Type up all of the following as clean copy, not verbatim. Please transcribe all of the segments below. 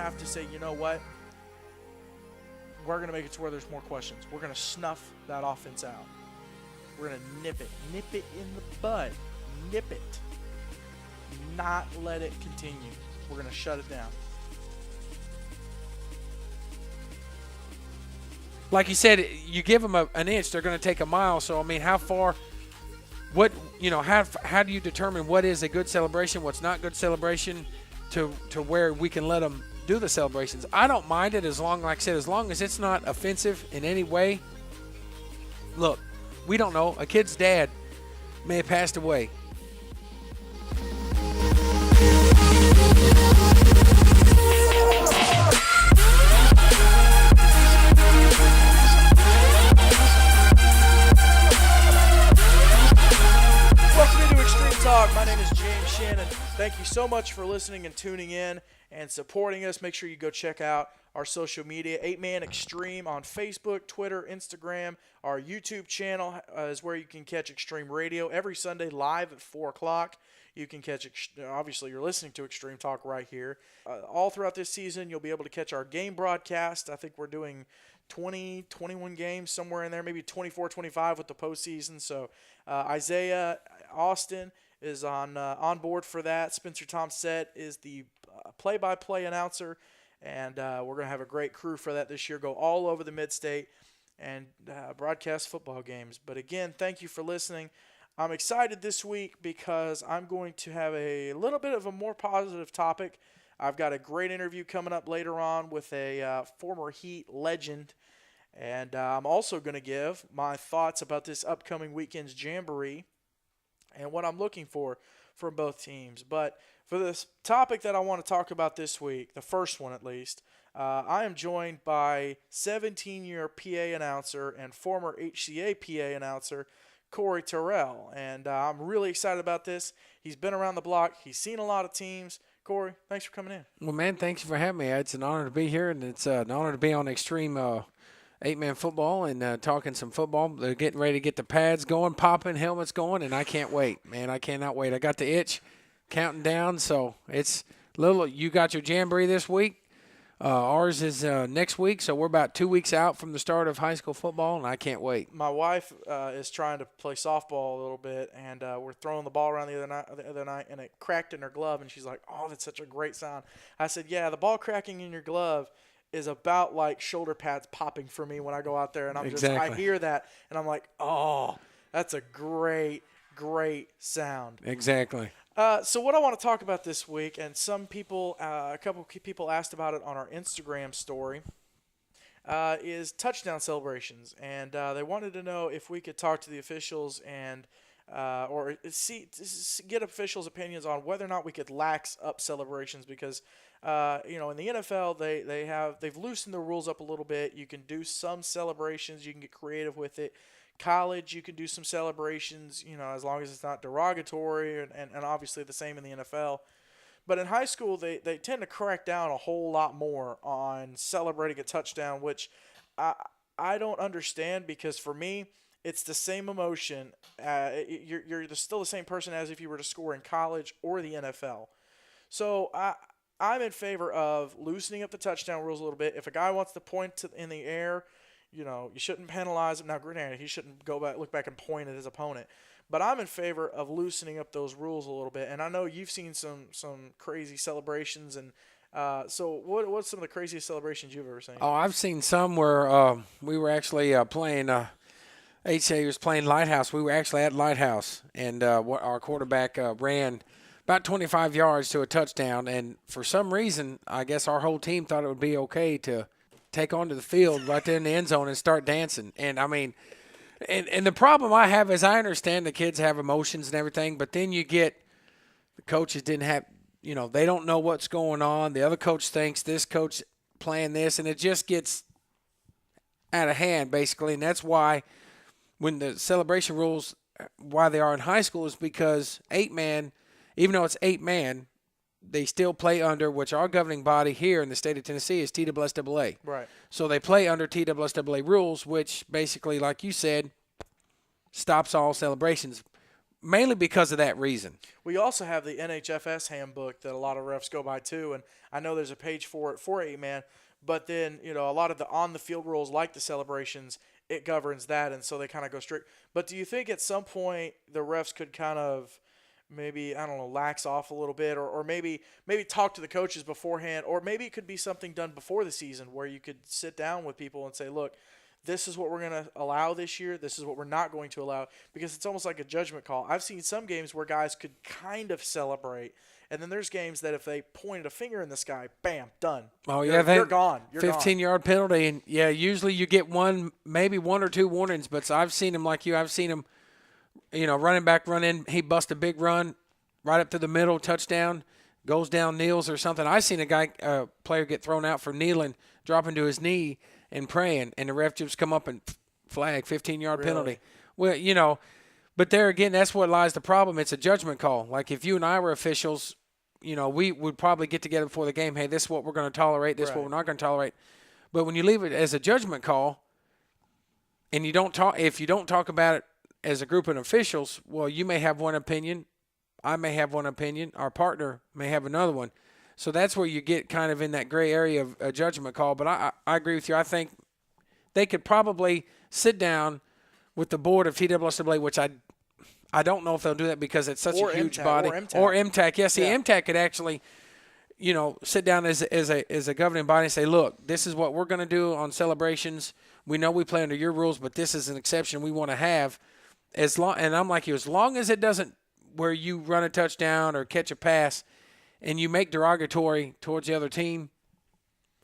have to say, you know what? We're going to make it to where there's more questions. We're going to snuff that offense out. We're going to nip it in the bud, nip it, not let it continue. We're going to shut it down. Like you said, you give them an inch, they're going to take a mile. So, I mean, how far, how do you determine what is a good celebration, what's not good celebration to where we can let them do the celebrations? I don't mind it as long as it's not offensive in any way. Look, we don't know. A kid's dad may have passed away. Talk. My name is James Shannon. Thank you so much for listening and tuning in and supporting us. Make sure you go check out our social media, 8Man Extreme on Facebook, Twitter, Instagram. Our YouTube channel is where you can catch Extreme Radio every Sunday live at 4 o'clock. You can catch, obviously you're listening to Extreme Talk right here. All throughout this season, you'll be able to catch our game broadcast. I think we're doing 20, 21 games, somewhere in there, maybe 24, 25 with the postseason. So Isaiah Austin is on board for that. Spencer Tomsett is the play-by-play announcer, and we're going to have a great crew for that this year. Go all over the mid-state and broadcast football games. But again, thank you for listening. I'm excited this week because I'm going to have a little bit of a more positive topic. I've got a great interview coming up later on with a former Heat legend, and I'm also going to give my thoughts about this upcoming weekend's jamboree and what I'm looking for from both teams. But for this topic that I want to talk about this week, the first one at least, I am joined by 17-year PA announcer and former HCA PA announcer, Corey Terrell. And I'm really excited about this. He's been around the block. He's seen a lot of teams. Corey, thanks for coming in. Well, man, thanks for having me. It's an honor to be here, and it's an honor to be on Extreme 8-man football and talking some football. They're getting ready to get the pads going, popping, helmets going, and I can't wait, man. I cannot wait. I got the itch counting down, so it's little. You got your jamboree this week. Ours is next week, so we're about 2 weeks out from the start of high school football, and I can't wait. My wife is trying to play softball a little bit, and we're throwing the ball around the other night, and it cracked in her glove, and she's like, "Oh, that's such a great sound." I said, "Yeah, the ball cracking in your glove is about like shoulder pads popping for me when I go out there, and I hear that, and I'm like, oh, that's a great sound." Exactly. So what I want to talk about this week, and some people, a couple of people asked about it on our Instagram story, is touchdown celebrations, and they wanted to know if we could talk to the officials and get officials' opinions on whether or not we could lax up celebrations because. In the NFL, they've loosened the rules up a little bit. You can do some celebrations. You can get creative with it. College, you can do some celebrations, as long as it's not derogatory, and obviously the same in the NFL. But in high school, they tend to crack down a whole lot more on celebrating a touchdown, which I don't understand because for me, it's the same emotion. You're still the same person as if you were to score in college or the NFL. So I'm in favor of loosening up the touchdown rules a little bit. If a guy wants to point in the air, you shouldn't penalize him. Now, granted, he shouldn't look back and point at his opponent. But I'm in favor of loosening up those rules a little bit. And I know you've seen some crazy celebrations. And so what's some of the craziest celebrations you've ever seen? Oh, I've seen some where we were actually playing HCA was playing Lighthouse. We were actually at Lighthouse, and our quarterback ran – about 25 yards to a touchdown, and for some reason, I guess our whole team thought it would be okay to take onto the field right there in the end zone and start dancing. And, I mean, and the problem I have is I understand the kids have emotions and everything, but then you get the coaches didn't have, they don't know what's going on. The other coach thinks this coach playing this, and it just gets out of hand, basically. And that's why when the celebration rules, why they are in high school is because 8-man – even though it's 8-man, they still play under, which our governing body here in the state of Tennessee is TSSAA. Right. So they play under TSSAA rules, which basically, like you said, stops all celebrations. mainly because of that reason. We also have the NHFS handbook that a lot of refs go by too, and I know there's a page for it for 8-man, but then, a lot of the on-the-field rules like the celebrations, it governs that, and so they kind of go strict. But do you think at some point the refs could kind of maybe, I don't know, lax off a little bit, or maybe talk to the coaches beforehand, or maybe it could be something done before the season where you could sit down with people and say, look, this is what we're going to allow this year. This is what we're not going to allow, because it's almost like a judgment call. I've seen some games where guys could kind of celebrate, and then there's games that if they pointed a finger in the sky, bam, done. Oh, you're gone. You're 15-yard penalty, and usually you get maybe one or two warnings. But I've seen him like you. I've seen him, running back run in. He busts a big run right up to the middle, touchdown, goes down, kneels or something. I seen a player get thrown out for kneeling, dropping to his knee and praying, and the ref just come up and flag 15-yard penalty. Well, but there again, that's what lies the problem. It's a judgment call. Like if you and I were officials, we would probably get together before the game. Hey, this is what we're going to tolerate. This is what we're not going to tolerate. But when you leave it as a judgment call, and if you don't talk about it as a group of officials, well, you may have one opinion, I may have one opinion, our partner may have another one. So that's where you get kind of in that gray area of a judgment call. But I agree with you. I think they could probably sit down with the board of TWSAA, which I don't know if they'll do that because it's such a huge body. Or MTAC. Yes, yeah, MTAC could actually, sit down as a governing body and say, look, this is what we're going to do on celebrations. We know we play under your rules, but this is an exception we want to have. And I'm like you, as long as it doesn't where you run a touchdown or catch a pass and you make derogatory towards the other team,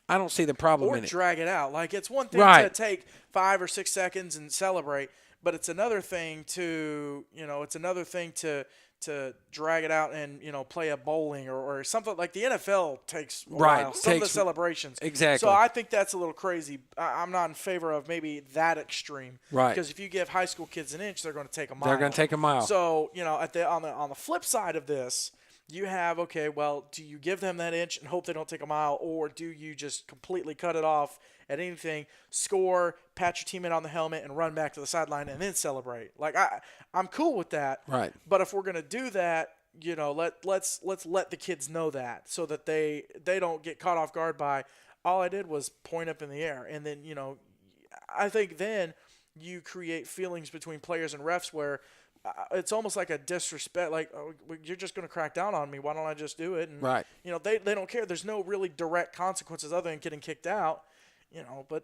I don't see the problem in it. Or drag it out. Like, it's one thing to take 5 or 6 seconds and celebrate, but it's another thing to drag it out and, play a bowling or something like the NFL takes a while. Some of the celebrations. Exactly. So I think that's a little crazy. I'm not in favor of maybe that extreme. Right. Because if you give high school kids an inch, they're going to take a mile. They're going to take a mile. So, on the flip side of this, you have, okay, well, do you give them that inch and hope they don't take a mile, or do you just completely cut it off at anything, score, pat your teammate on the helmet, and run back to the sideline and then celebrate? Like, I'm cool with that. Right. But if we're going to do that, let's let the kids know that so that they don't get caught off guard by, all I did was point up in the air. And then, I think then you create feelings between players and refs where it's almost like a disrespect, like, oh, you're just going to crack down on me. Why don't I just do it? And, right. They don't care. There's no really direct consequences other than getting kicked out, but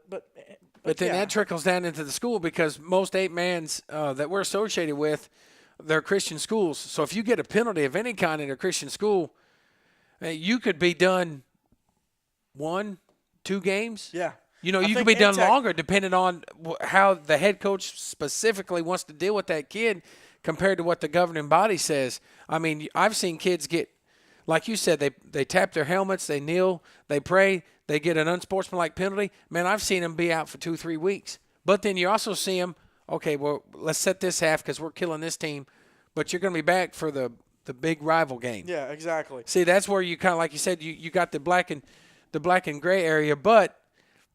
then that trickles down into the school because most 8-mans that we're associated with, they're Christian schools. So if you get a penalty of any kind in a Christian school, you could be done 1-2 games. Yeah. You could be done longer depending on how the head coach specifically wants to deal with that kid compared to what the governing body says. I mean, I've seen kids get, like you said, they tap their helmets, they kneel, they pray, they get an unsportsmanlike penalty. Man, I've seen them be out for 2-3 weeks. But then you also see them, okay, well, let's set this half because we're killing this team, but you're going to be back for the big rival game. Yeah, exactly. See, that's where you kind of, like you said, you got the black and gray area, but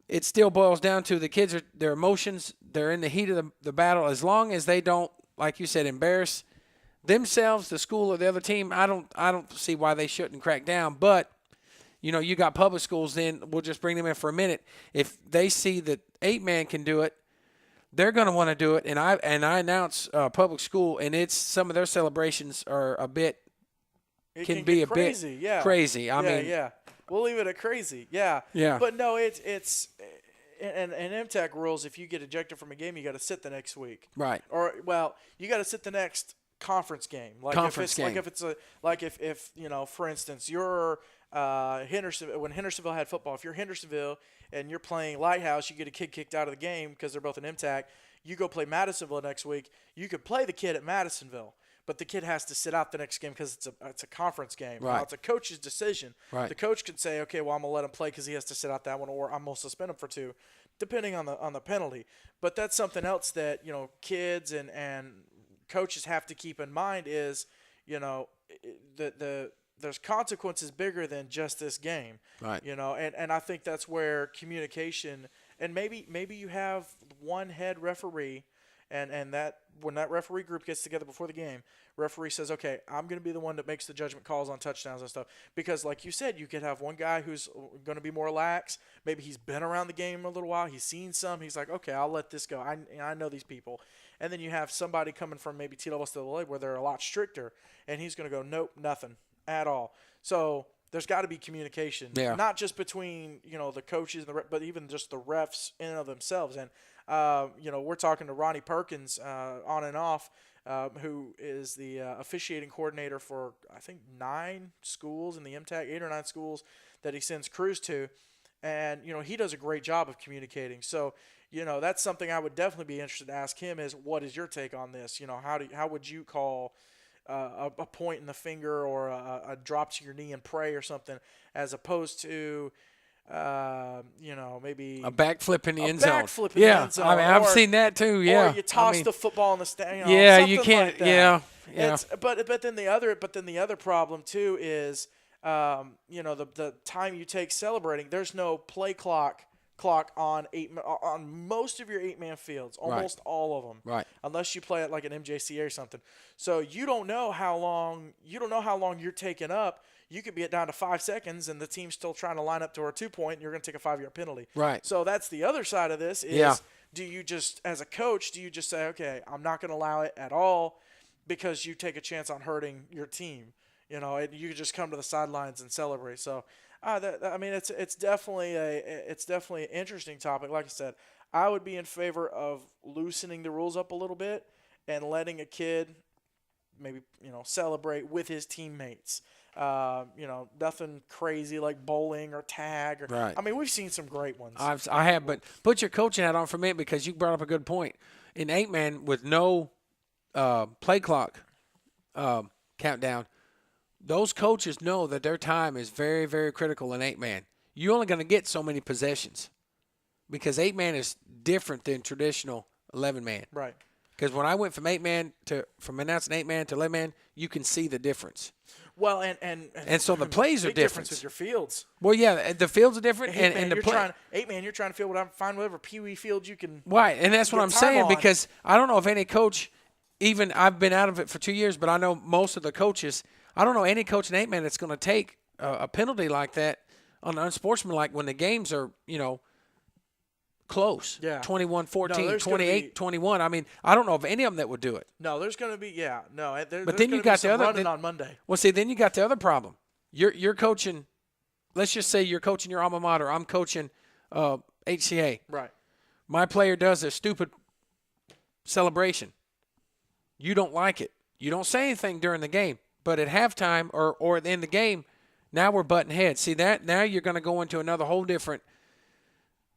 it still boils down to the kids, their emotions, they're in the heat of the battle. As long as they don't, like you said, embarrass themselves, the school, or the other team, I don't see why they shouldn't crack down. But, you got public schools, then we'll just bring them in for a minute. If they see that 8-man can do it, they're going to want to do it. And I announce public school, and it's some of their celebrations are a bit It can be a crazy. bit Yeah. crazy. I mean, yeah. We'll leave it at crazy. Yeah. Yeah. But no, it's and MTAC rules, if you get ejected from a game, you got to sit the next week. Right. Or, well, you got to sit the next conference game. Like if for instance, you're Hendersonville, when Hendersonville had football, if you're Hendersonville and you're playing Lighthouse, you get a kid kicked out of the game because they're both in MTAC. You go play Madisonville next week. You could play the kid at Madisonville, but the kid has to sit out the next game because it's a conference game. Right. Now, it's a coach's decision. Right. The coach can say, okay, well, I'm gonna let him play because he has to sit out that one, or I'm gonna suspend him for 2, depending on the penalty. But that's something else that kids and coaches have to keep in mind is there's consequences bigger than just this game. Right. And I think that's where communication, and maybe you have one head referee and that when that referee group gets together before the game, referee says, okay, I'm going to be the one that makes the judgment calls on touchdowns and stuff. Because like you said, you could have one guy who's going to be more lax. Maybe he's been around the game a little while. He's seen some. He's like, okay, I'll let this go. I know these people. And then you have somebody coming from maybe T-level to the league where they're a lot stricter, and he's going to go, nope, nothing at all. So there's got to be communication, not just between the coaches and but even just the refs in and of themselves. And we're talking to Ronnie Perkins on and off, who is the officiating coordinator for I think 9 schools in the MTAC, 8 or 9 schools that he sends crews to, and he does a great job of communicating. So that's something I would definitely be interested to ask him is, what is your take on this? How would you call a point in the finger or a drop to your knee and pray or something, as opposed to maybe a backflip in the end zone. Backflip in the end zone. I mean, I've seen that too. Yeah, or you toss the football in the stand. You can't. Like but then the other problem too is the time you take celebrating. There's no play clock on most of your 8-man fields, almost all of them, right? Unless you play it like an MJCA or something. So you don't know how long you're taking up. You could be down to 5 seconds, and the team's still trying to line up to our 2-point, and you're going to take a 5-yard penalty. Right. So that's the other side of this is, do you just, as a coach, say, okay, I'm not going to allow it at all because you take a chance on hurting your team, and you just come to the sidelines and celebrate. So, it's definitely an interesting topic. Like I said, I would be in favor of loosening the rules up a little bit and letting a kid maybe celebrate with his teammates. Nothing crazy like bowling or tag. Right. I mean, we've seen some great ones. I have, but put your coaching hat on for a minute, because you brought up a good point. In 8-man with no play clock countdown, those coaches know that their time is very, very critical in 8-man. You're only going to get so many possessions because 8-man is different than traditional 11-man. Right. Because when I went from announcing 8-man to 11-man, you can see the difference. Well, and so the plays are big different with your fields. Well, yeah, the fields are different, and the play. 8-man, you're trying to find whatever peewee field you can. Right, and that's what I'm saying, because I don't know if any coach, even I've been out of it for 2 years, but I know most of the coaches. I don't know any coach in 8-man that's going to take a penalty like that on unsportsmanlike when the games are close. Yeah. 21-14, 28-21. I mean, I don't know of any of them that would do it. No, there's going to be But then you got the other running on Monday. Well, see, then you got the other problem. You're coaching. Let's just say you're coaching your alma mater. I'm coaching HCA. Right. My player does a stupid celebration. You don't like it. You don't say anything during the game, but at halftime or in the game, now we're butting heads. See that? Now you're going to go into another whole different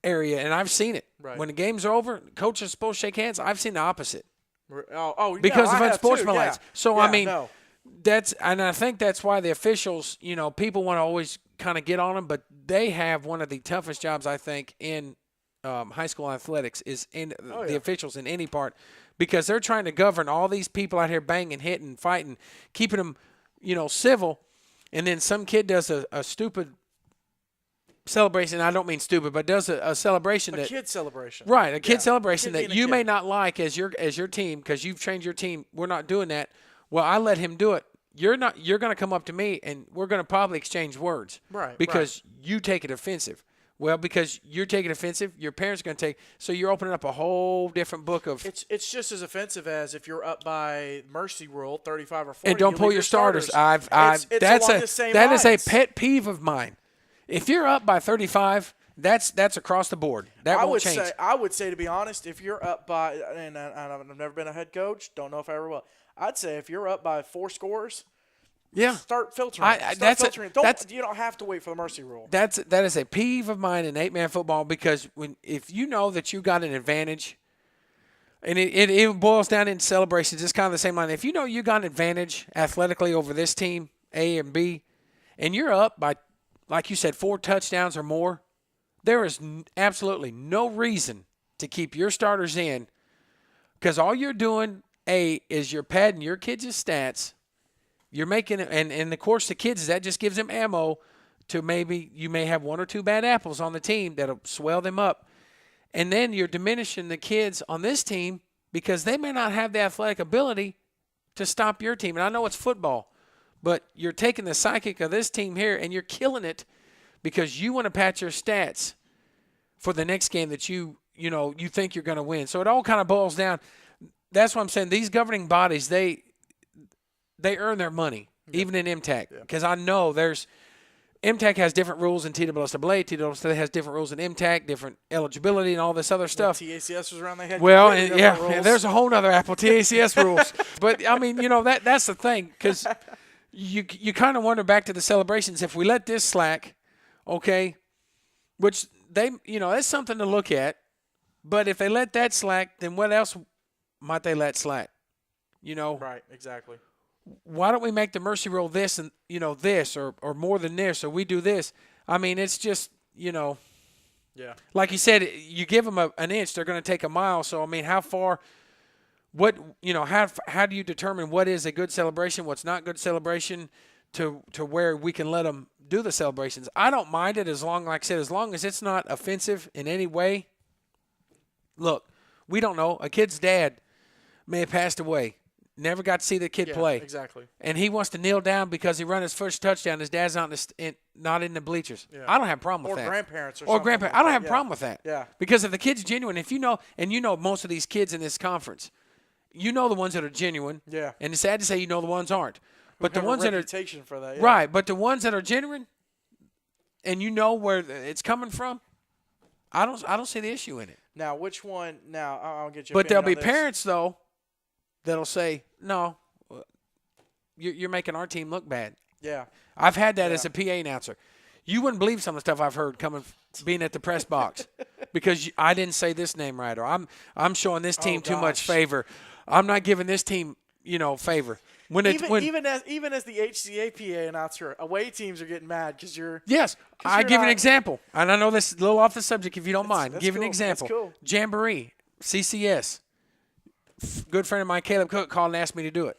area, and I've seen it. Right. When the games are over, coach is supposed to shake hands. I've seen the opposite. Because of unsportsmanlike. Yeah. So, no. I think that's why the officials, people want to always kind of get on them, but they have one of the toughest jobs, I think, in high school athletics is in the officials in any part, because they're trying to govern all these people out here banging, hitting, fighting, keeping them, civil, and then some kid does a stupid celebration. I don't mean stupid, but does a celebration a kid celebration. Right, a kid celebration that you may not like as your team, because you've trained your team. We're not doing that. Well, I let him do it. You're going to come up to me, and we're going to probably exchange words. Right. Because you take it offensive. Well, because you're taking offensive, your parents are going to take. So you're opening up a whole different book of. It's just as offensive as if you're up by mercy rule 35 or 40. And don't pull your starters. It's that is a pet peeve of mine. If you're up by 35, that's across the board. That won't change. I would say, to be honest, if you're up by, and I've never been a head coach, don't know if I ever will. I'd say if you're up by 4 scores, start filtering. You don't have to wait for the mercy rule. That is a peeve of mine in 8-man football, because if you know that you got an advantage, and it boils down in celebrations, it's kind of the same line. If you know you got an advantage athletically over this team, A and B, and you're up by, like you said, 4 touchdowns or more, there is absolutely no reason to keep your starters in, because all you're doing, A, is you're padding your kids' stats. You're making it, and of course the kids, that just gives them ammo to maybe you may have 1 or 2 bad apples on the team that'll swell them up. And then you're diminishing the kids on this team because they may not have the athletic ability to stop your team. And I know it's football, but you're taking the psychic of this team here and you're killing it because you want to patch your stats for the next game that you think you're going to win. So it all kind of boils down. That's what I'm saying. These governing bodies, they earn their money, even in MTAC, because I know MTAC has different rules than TWSAA. TWSAA has different rules in MTAC, different eligibility and all this other stuff. TACS was around. They had and there's a whole other apple, TACS rules. But, I mean, that's the thing, because you kind of wonder back to the celebrations. If we let this slack, okay, which that's something to look at. But if they let that slack, then what else might they let slack? Right, exactly. Why don't we make the mercy rule this and, this or more than this, or we do this? I mean, it's just, Yeah. Like you said, you give them an inch, they're going to take a mile. So, I mean, how far, how do you determine what is a good celebration, what's not good celebration to where we can let them do the celebrations? I don't mind it as long as it's not offensive in any way. Look, we don't know. A kid's dad may have passed away. Never got to see the kid play. Exactly. And he wants to kneel down because he run his first touchdown. His dad's not in the bleachers. Yeah. I don't have a problem with that. Or grandparents or grandparents. I don't have a problem with that. Yeah. Because if the kid's genuine, most of these kids in this conference, the ones that are genuine. Yeah. And it's sad to say the ones aren't. But the ones that are for that. Yeah. Right, but the ones that are genuine and where it's coming from, I don't see the issue in it. Now, which one? Now, I'll get you. But there'll be parents though that'll say, "No, you're making our team look bad." Yeah. I've had that as a PA announcer. You wouldn't believe some of the stuff I've heard being at the press box because I didn't say this name right, or I'm showing this team too much favor. I'm not giving this team, favor. Even as the HCA PA announcer, away teams are getting mad because you're. Yes, I give an example, and I know this is a little off the subject. If you don't mind, give cool. an example. That's cool. Jamboree, CCS. Good friend of mine, Caleb Cook, called and asked me to do it.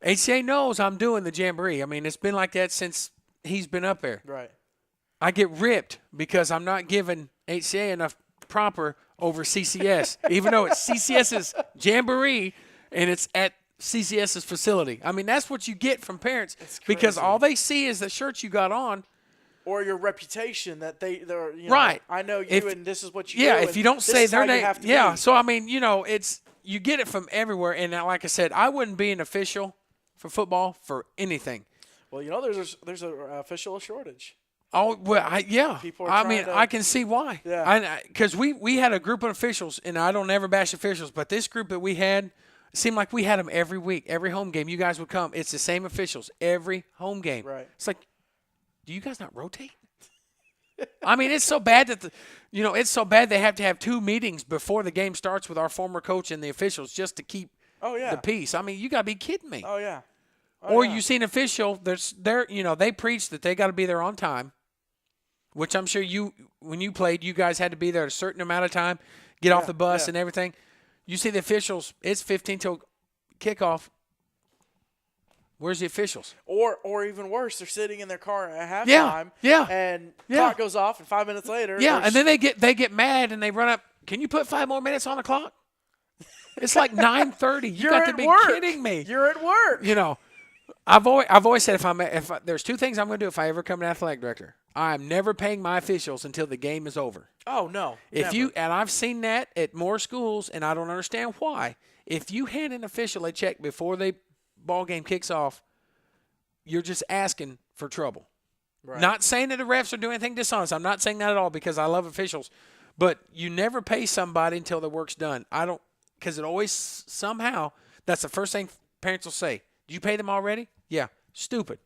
HCA knows I'm doing the Jamboree. I mean, it's been like that since he's been up there. Right. I get ripped because I'm not giving HCA enough proper over CCS, even though it's CCS's Jamboree and it's at CCS's facility. I mean, that's what you get from parents because all they see is the shirts you got on. Or your reputation that they're right. I know you and this is what you do. Yeah, if you don't say their name. Yeah, so I mean, you get it from everywhere. And like I said, I wouldn't be an official for football for anything. Well, there's an official shortage. Oh, well, yeah. I can see why. Yeah. Because we had a group of officials, and I don't ever bash officials, but this group that we had, it seemed like we had them every week, every home game. You guys would come. It's the same officials every home game. Right. It's like, do you guys not rotate? I mean, it's so bad that they have to have 2 meetings before the game starts with our former coach and the officials just to keep the peace. I mean, you got to be kidding me. Oh, yeah. You see an official, they preach that they got to be there on time, which I'm sure when you played, you guys had to be there a certain amount of time, get off the bus and everything. You see the officials, it's 15 till kickoff. Where's the officials? Or even worse, they're sitting in their car at halftime. And clock goes off, and 5 minutes later. Yeah, and then they get mad and they run up. Can you put 5 more minutes on the clock? It's like 9:30. You got to be kidding me. You're at work. I've always said if there's 2 things I'm going to do if I ever become an athletic director, I'm never paying my officials until the game is over. Oh no. And I've seen that at more schools, and I don't understand why. If you hand an official a check before the ball game kicks off, you're just asking for trouble. Right. Not saying that the refs are doing anything dishonest. I'm not saying that at all because I love officials, but you never pay somebody until the work's done. Because it always somehow that's the first thing parents will say. Did you pay them already? Yeah. Stupid.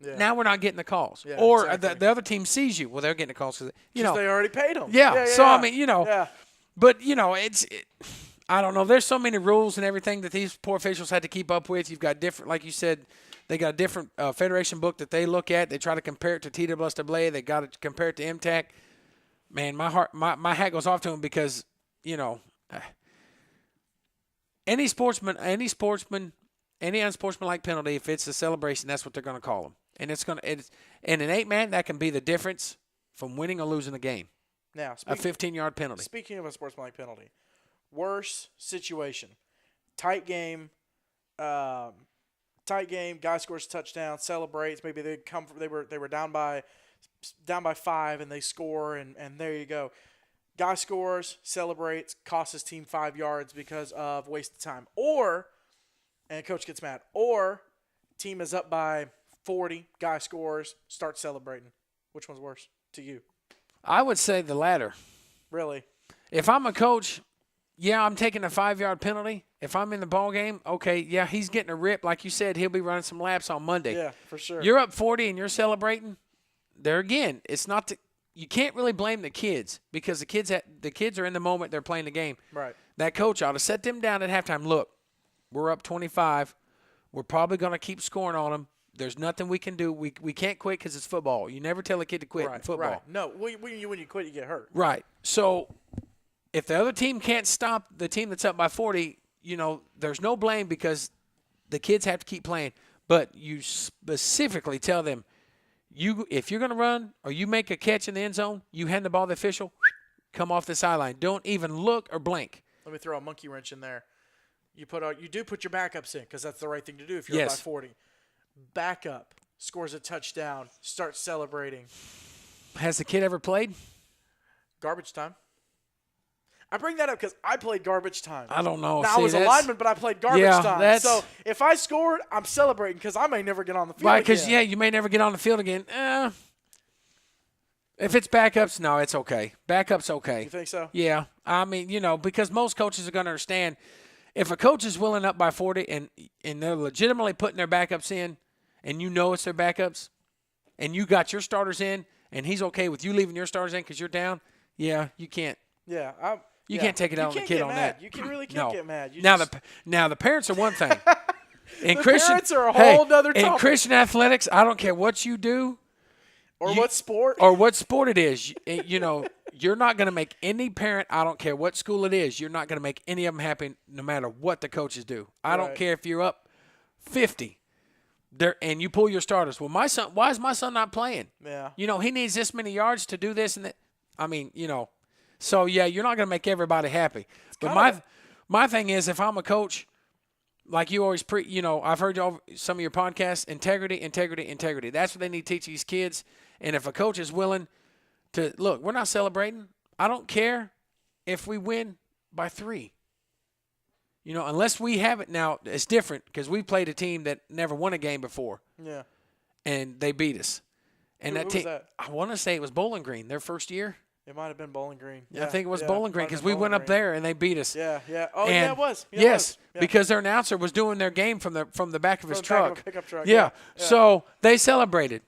Yeah. Now we're not getting the calls. Yeah, or exactly. the other team sees you. Well, they're getting the calls because they already paid them. Yeah. So I mean, but I don't know. There's so many rules and everything that these poor officials had to keep up with. You've got different, like you said, they got a different federation book that they look at. They try to compare it to TWSAA. They got to compare it to MTAC. Man, my hat goes off to them because any unsportsmanlike penalty, if it's a celebration, that's what they're going to call them. And and an 8-man, that can be the difference from winning or losing a game. Now, a 15-yard penalty. Speaking of a sportsmanlike penalty, worse situation. Tight game. Guy scores a touchdown, celebrates. Maybe they were down by 5 and they score, and there you go. Guy scores, celebrates, costs his team 5 yards because of wasted time. And coach gets mad. Or team is up by 40, guy scores, starts celebrating. Which one's worse to you? I would say the latter. Really? If I'm a coach, yeah, I'm taking a 5-yard penalty. If I'm in the ball game, okay, yeah, he's getting a rip. Like you said, he'll be running some laps on Monday. Yeah, for sure. You're up 40 and you're celebrating. There again, it's not you can't really blame the kids because the kids are in the moment. They're playing the game. Right. That coach ought to set them down at halftime. Look, we're up 25. We're probably going to keep scoring on them. There's nothing we can do. We can't quit because it's football. You never tell a kid to quit in football. Right. No, when you quit, you get hurt. Right. So if the other team can't stop the team that's up by 40, there's no blame because the kids have to keep playing. But you specifically tell them, if you're going to run or you make a catch in the end zone, you hand the ball to the official, come off the sideline. Don't even look or blink. Let me throw a monkey wrench in there. You do put your backups in because that's the right thing to do if you're up by 40. Backup scores a touchdown, starts celebrating. Has the kid ever played? Garbage time. I bring that up because I played garbage time. I don't know. Now, I was a lineman, but I played garbage time. So if I scored, I'm celebrating because I may never get on the field right, because, you may never get on the field again. If it's backups, no, it's okay. Backups, okay. You think so? Yeah. I mean, because most coaches are going to understand if a coach is willing up by 40 and they're legitimately putting their backups in and it's their backups and you got your starters in and he's okay with you leaving your starters in because you're down, yeah, you can't. Yeah. You can't take it out on the kid on that. You really can't get mad. Now the parents are one thing. The parents are a whole other topic. In Christian athletics, I don't care what you do. What sport. Or what sport it is. You're not going to make any parent, I don't care what school it is, you're not going to make any of them happy no matter what the coaches do. I don't care if you're up 50 and you pull your starters. Well, why is my son not playing? Yeah. He needs this many yards to do this and that. I mean, So, yeah, you're not going to make everybody happy. But my thing is, if I'm a coach, like you always I've heard some of your podcasts, integrity. That's what they need to teach these kids. And if a coach is willing to, look, we're not celebrating. I don't care if we win by 3. Unless we have it. Now, it's different because we played a team that never won a game before. Yeah. And they beat us. And who was that? I want to say it was Bowling Green, their first year. It might have been Bowling Green. Yeah, I think it was Bowling Green because we went up there and they beat us. Yeah. Oh, yeah, it was. Yeah, yes, it was. Yeah. Because their announcer was doing their game from the back of his truck. Back of a pickup truck. Yeah. So they celebrated.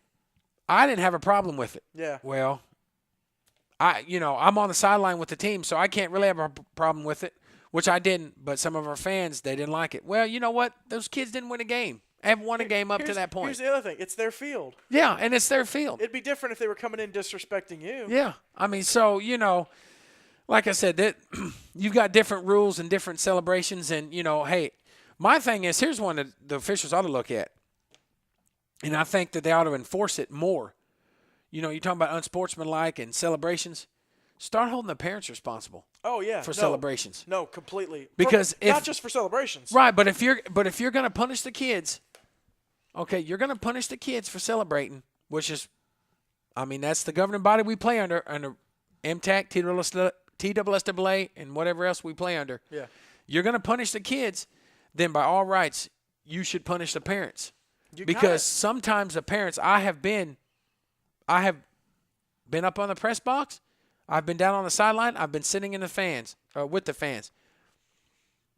I didn't have a problem with it. Yeah. Well, I'm on the sideline with the team, so I can't really have a problem with it, which I didn't. But some of our fans, they didn't like it. Well, you know what? Those kids didn't win a game. They haven't won a game up to that point. Here's the other thing. It's their field. Yeah, and it's their field. It'd be different if they were coming in disrespecting you. Yeah. I mean, so, like I said, that you've got different rules and different celebrations. And, hey, my thing is, here's one that the officials ought to look at. And I think that they ought to enforce it more. You're talking about unsportsmanlike and celebrations. Start holding the parents responsible. Oh, yeah. For celebrations. No, completely. Because not just for celebrations. Right, but if you're going to punish the kids, okay, you're going to punish the kids for celebrating, which is, that's the governing body we play under MTAC, TSSAA, and whatever else we play under. Yeah. You're going to punish the kids, then by all rights, you should punish the parents. Sometimes the parents, I have been up on the press box. I've been down on the sideline. I've been sitting in the fans, with the fans.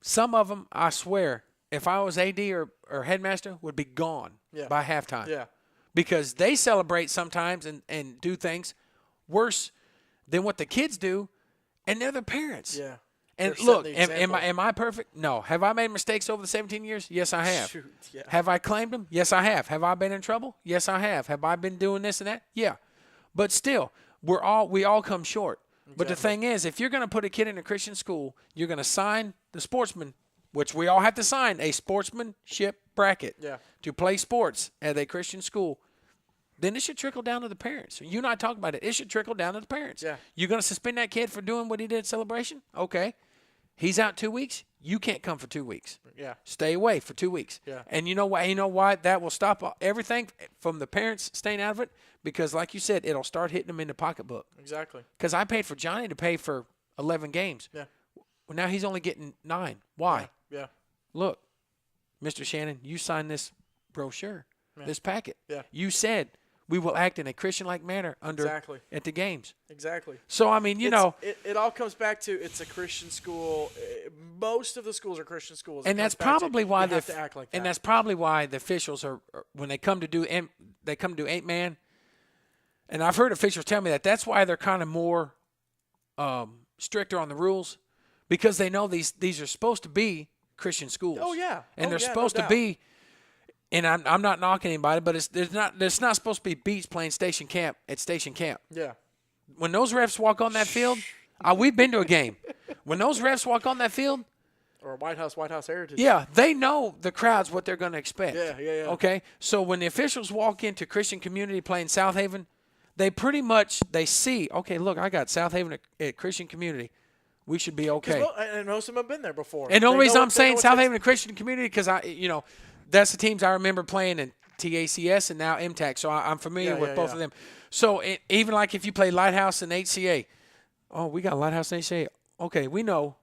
Some of them, I swear, if I was AD or headmaster, would be gone by halftime. Yeah. Because they celebrate sometimes and do things worse than what the kids do, and they're the parents. Yeah. And look, am I perfect? No. Have I made mistakes over the 17 years? Yes, I have. Shoot, yeah. Have I claimed them? Yes, I have. Have I been in trouble? Yes, I have. Have I been doing this and that? Yeah. But still, we all come short. Exactly. But the thing is, if you're going to put a kid in a Christian school, you're going to sign the sportsman, which we all have to sign, a sportsmanship bracket to play sports at a Christian school. Then it should trickle down to the parents. You and I talk about it. It should trickle down to the parents. Yeah. You're going to suspend that kid for doing what he did at celebration? Okay. He's out 2 weeks. You can't come for 2 weeks. Yeah. Stay away for 2 weeks. Yeah. And you know why? You know why that will stop everything from the parents staying out of it? Because, like you said, it'll start hitting them in the pocketbook. Exactly. Because I paid for Johnny to pay for 11 games. Yeah. Well, now he's only getting 9. Why? Yeah. Look, Mr. Shannon, you signed this brochure, this packet. Yeah. You said we will act in a Christian-like manner at the games. Exactly. So, I mean, it all comes back to it's a Christian school. Most of the schools are Christian schools. And that's probably why you have to act like that. And that's probably why the officials are when they come to do 8-man. And I've heard officials tell me that's why they're kind of more stricter on the rules, because they know these are supposed to be Christian schools. Oh yeah. And they're supposed to be. And I'm not knocking anybody, but it's not supposed to be beats playing station camp at station camp. Yeah. When those refs walk on that field, we've been to a game. When those refs walk on that field, or White House Heritage. yeah, they know the crowd's what they're going to expect. Yeah. Okay, so when the officials walk into Christian Community playing South Haven, they pretty much see. Okay, look, I got South Haven at Christian Community. We should be okay. And most of them have been there before. And the only reason I'm saying South Haven at Christian Community because that's the teams I remember playing in TACS and now MTAC, so I'm familiar with both of them. So even like if you play Lighthouse and HCA, we got Lighthouse and HCA. Okay, we know,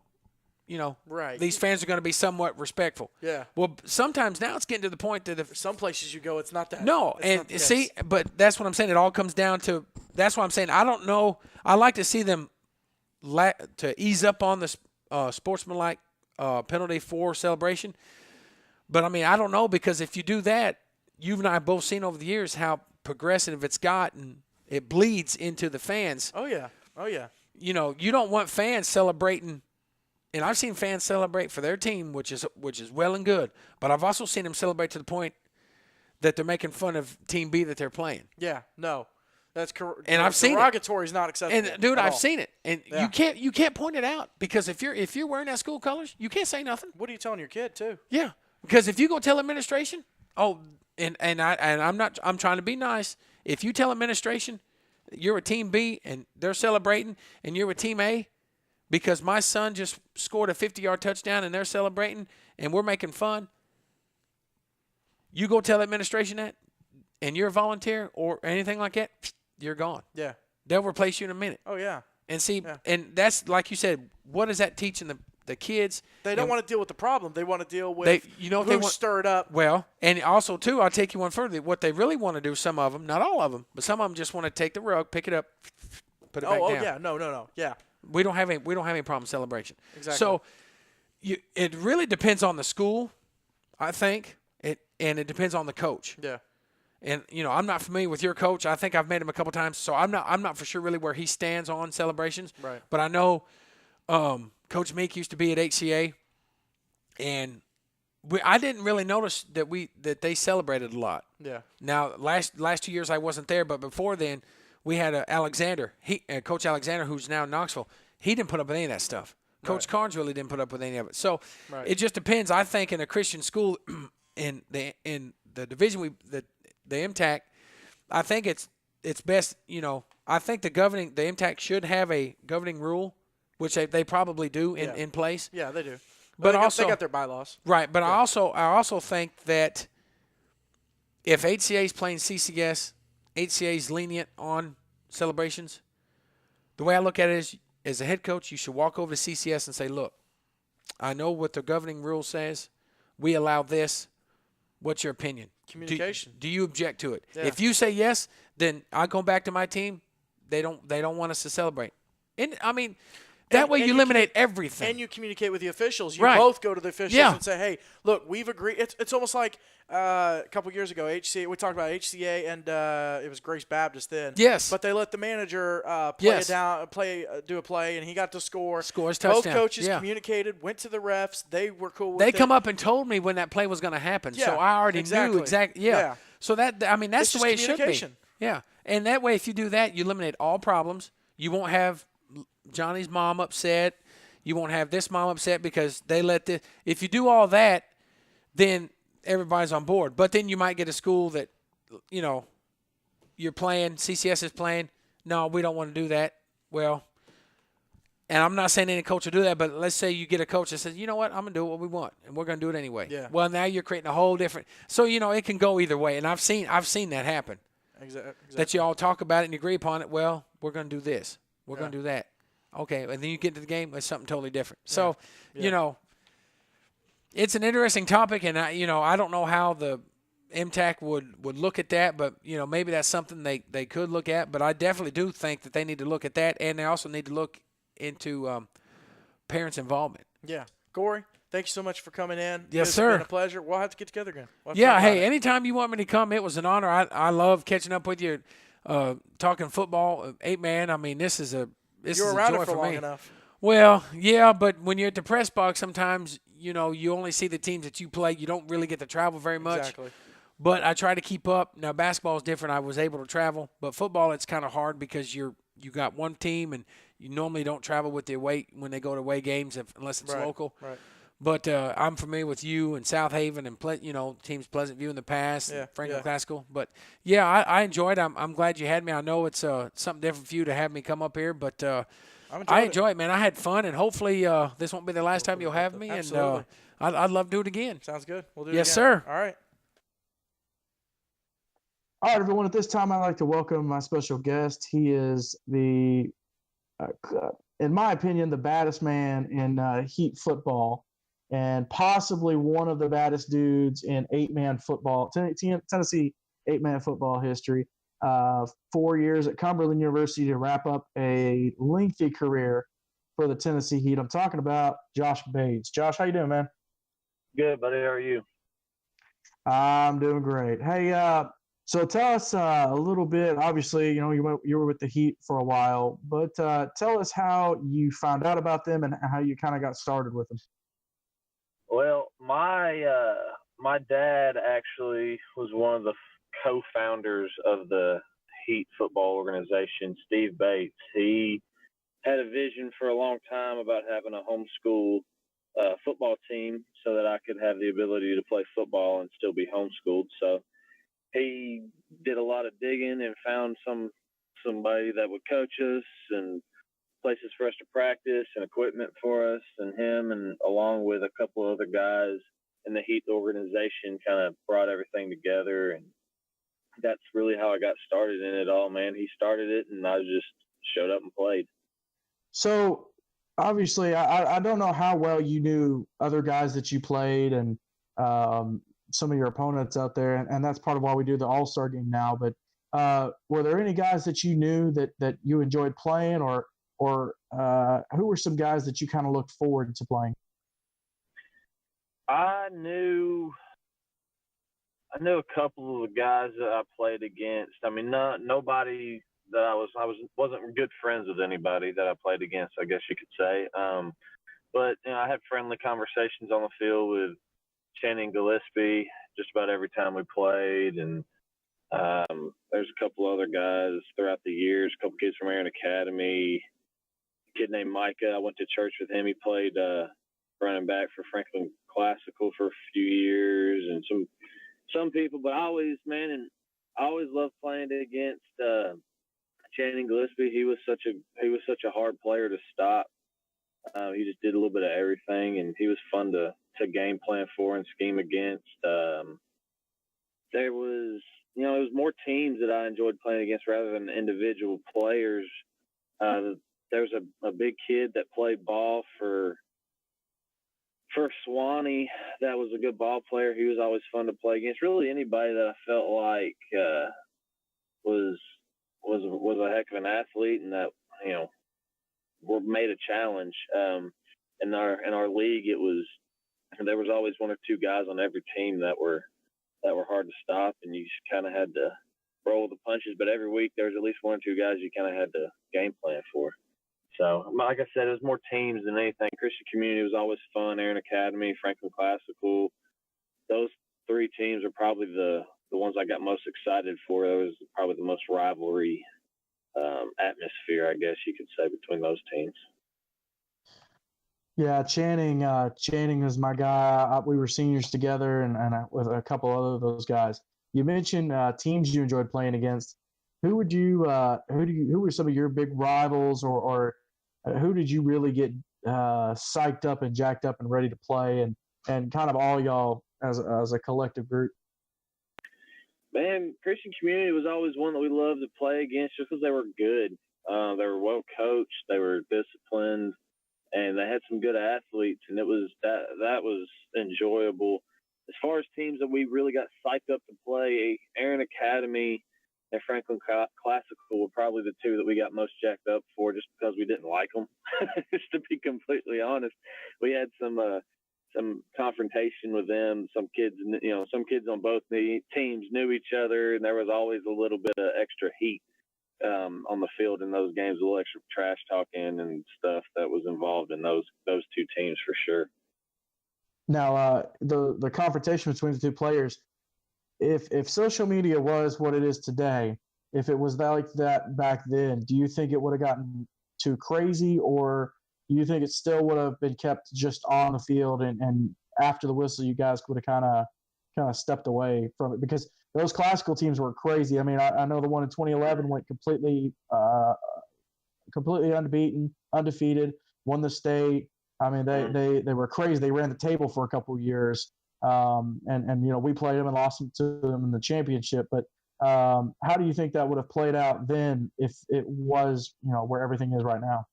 right. These fans are going to be somewhat respectful. Yeah. Well, sometimes now it's getting to the point that some places you go, it's not that. No, and see, but that's what I'm saying. It all comes down to. That's what I'm saying. I don't know. I like to see them to ease up on the sportsmanlike penalty for celebration. But, I mean, I don't know, because if you do that, you and I have both seen over the years how progressive it's gotten. It bleeds into the fans. Oh, yeah. You don't want fans celebrating, and I've seen fans celebrate for their team, which is well and good. But I've also seen them celebrate to the point that they're making fun of Team B that they're playing. Yeah, no. That's correct. And I've seen derogatory is not acceptable. And, dude, I've seen it. And you can't point it out, because if you're wearing that school colors, you can't say nothing. What are you telling your kid, too? Yeah. Because if you go tell administration, I'm trying to be nice. If you tell administration you're a Team B and they're celebrating and you're a Team A because my son just scored a 50-yard touchdown and they're celebrating and we're making fun, you go tell administration that and you're a volunteer or anything like that, you're gone. Yeah. They'll replace you in a minute. Oh, yeah. And see, and that's, like you said, what is that teaching the kids? They don't want to deal with the problem. They want to deal with who stirred up. Well, and also, too, I'll take you one further. What they really want to do, some of them, not all of them, but some of them just want to take the rug, pick it up, put it back down. Oh, yeah. No. Yeah. We don't have any problem celebration. Exactly. So it really depends on the school, I think, and it depends on the coach. Yeah. And, I'm not familiar with your coach. I think I've met him a couple times, so I'm not for sure really where he stands on celebrations. Right. But I know Coach Meek used to be at HCA, and I didn't really notice that they celebrated a lot. Yeah. Now, last 2 years I wasn't there, but before then we had Alexander, Coach Alexander, who's now in Knoxville. He didn't put up with any of that stuff. Coach Carnes really didn't put up with any of it. So it just depends. I think in a Christian school, in the division the MTAC, I think it's best. I think the MTAC should have a governing rule, which they probably do in place. Yeah, they do. But they got their bylaws. Right, but I also think that if HCA is playing CCS, HCA is lenient on celebrations. The way I look at it is, as a head coach, you should walk over to CCS and say, look, I know what the governing rule says. We allow this. What's your opinion? Communication. Do you object to it? Yeah. If you say yes, then I go back to my team. They don't want us to celebrate. And I mean, that way you eliminate everything. And you communicate with the officials. You Right. both go to the officials Yeah. and say, hey, look, we've agreed. It's almost like a couple years ago, HCA. We talked about HCA, and it was Grace Baptist then. Yes. But they let the manager do a play, and he got to score. Scores Both touchdown. coaches Yeah. communicated, went to the refs. They were cool with They it. come up and told me when that play was going to happen, Yeah, so I already exactly. knew exactly. Yeah. Yeah. So that's It's the just way it should be. communication. Yeah, and that way, if you do that, you eliminate all problems. You won't have Johnny's mom upset. You won't have this mom upset because they let this. If you do all that, then everybody's on board. But then you might get a school that, you're playing, CCS is playing. No, we don't want to do that. Well, And I'm not saying any coach will do that, but let's say you get a coach that says, you know what, I'm going to do what we want, and we're going to do it anyway. Yeah. Well, now you're creating a whole different – so, it can go either way. And I've seen that happen. Exactly. That you all talk about it and you agree upon it. Well, we're going to do this. We're going to do that. Okay, and then you get into the game, it's something totally different. So, it's an interesting topic, and I don't know how the MTAC would look at that, but maybe that's something they could look at. But I definitely do think that they need to look at that, and they also need to look into parents' involvement. Yeah, Corey, thank you so much for coming in. Yes, It's sir. been a pleasure. We'll have to get together again. Hey, anytime you want me to come, it was an honor. I love catching up with you, talking football. 8-man, I mean, this is a You were around joy it for long me. enough. Well, yeah, but when you're at the press box, sometimes you only see the teams that you play. You don't really get to travel very much. Exactly. But I try to keep up. Now, basketball is different. I was able to travel, but football, it's kind of hard because you got one team, and you normally don't travel with the away when they go to away games unless it's local. Right. But I'm familiar with you and South Haven and teams Pleasant View in the past, Franklin Classical. But yeah, I enjoyed it. I'm glad you had me. I know it's something different for you to have me come up here, but I enjoy it, man. I had fun, and hopefully this won't be the last time you'll have me. Absolutely. And I'd love to do it again. Sounds good. We'll do it Yes, again. sir. All right. All right, everyone. At this time, I'd like to welcome my special guest. He is in my opinion, the baddest man in Heat football, and possibly one of the baddest dudes in 8-man football, Tennessee 8-man football history. 4 years at Cumberland University to wrap up a lengthy career for the Tennessee Heat. I'm talking about Josh Bates. Josh, how you doing, man? Good, buddy. How are you? I'm doing great. Hey, so tell us a little bit. Obviously, you were with the Heat for a while, but tell us how you found out about them and how you kind of got started with them. Well, my dad actually was one of the co-founders of the Heat football organization, Steve Bates. He had a vision for a long time about having a homeschool football team so that I could have the ability to play football and still be homeschooled. So he did a lot of digging and found somebody that would coach us and places for us to practice and equipment for us, and him and along with a couple other guys in the Heat organization kind of brought everything together, and that's really how I got started in it all, man. He started it and I just showed up and played. So obviously I don't know how well you knew other guys that you played and some of your opponents out there, and that's part of why we do the All-Star game now. But were there any guys that you knew that you enjoyed playing, or who were some guys that you kind of looked forward to playing? I knew a couple of the guys that I played against. I mean, nobody that I wasn't good friends with anybody that I played against, I guess you could say. But I had friendly conversations on the field with Channing Gillespie just about every time we played, and there's a couple other guys throughout the years, a couple kids from Aaron Academy, a kid named Micah. I went to church with him. He played running back for Franklin Classical for a few years, and some people. But I always loved playing against Channing Gillespie. He was such a hard player to stop. He just did a little bit of everything, and he was fun to game plan for and scheme against. There was more teams that I enjoyed playing against rather than individual players. There was a big kid that played ball for Swanee that was a good ball player. He was always fun to play against. Really anybody that I felt like was a heck of an athlete and that made a challenge. In our league, there was always one or two guys on every team that were hard to stop, and you kind of had to roll the punches. But every week there was at least one or two guys you kind of had to game plan for. So, like I said, it was more teams than anything. Christian Community was always fun. Aaron Academy, Franklin Classical. Those three teams are probably the ones I got most excited for. It was probably the most rivalry atmosphere, I guess you could say, between those teams. Yeah, Channing is my guy. We were seniors together, and with a couple other of those guys. You mentioned teams you enjoyed playing against. Who were some of your big rivals, or who did you really get psyched up and jacked up and ready to play, and kind of all y'all as a collective group? Man, Christian Community was always one that we loved to play against just because they were good. They were well coached, they were disciplined, and they had some good athletes, and it was that was enjoyable. As far as teams that we really got psyched up to play, Aaron Academy and Franklin Classical were probably the two that we got most jacked up for, just because we didn't like them. Just to be completely honest, we had some confrontation with them. Some kids on both teams knew each other, and there was always a little bit of extra heat on the field in those games, a little extra trash talking and stuff that was involved in those two teams for sure. Now, the confrontation between the two players, if social media was what it is today, if it was like that back then, do you think it would have gotten too crazy, or do you think it still would have been kept just on the field, and after the whistle you guys would have kind of stepped away from it? Because those classical teams were crazy. I mean, I know the one in 2011 went completely unbeaten, undefeated, won the state. I mean, they were crazy. They ran the table for a couple of years, and we played them and lost to them in the championship. But how do you think that would have played out then if it was where everything is right now?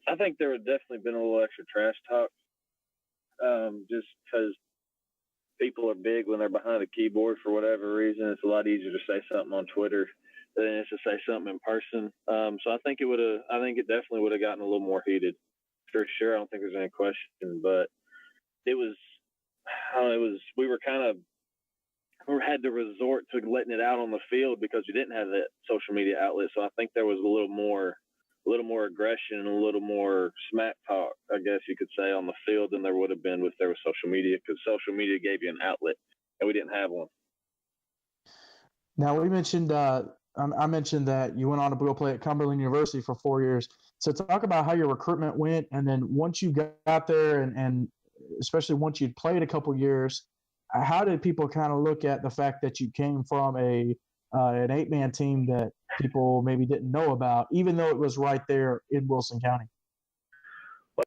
I think there would definitely been a little extra trash talk, just because people are big when they're behind a keyboard for whatever reason. It's a lot easier to say something on Twitter than it is to say something in person. So I think it definitely would have gotten a little more heated, for sure. I don't think there's any question, but we had to resort to letting it out on the field because we didn't have that social media outlet. So I think there was a little more aggression and a little more smack talk, I guess you could say, on the field than there would have been if there was social media, because social media gave you an outlet and we didn't have one. Now, we mentioned I mentioned that you went on to go play at Cumberland University for 4 years. So talk about how your recruitment went, and then once you got there, and especially once you'd played a couple years, how did people kind of look at the fact that you came from an 8-man team that people maybe didn't know about, even though it was right there in Wilson County?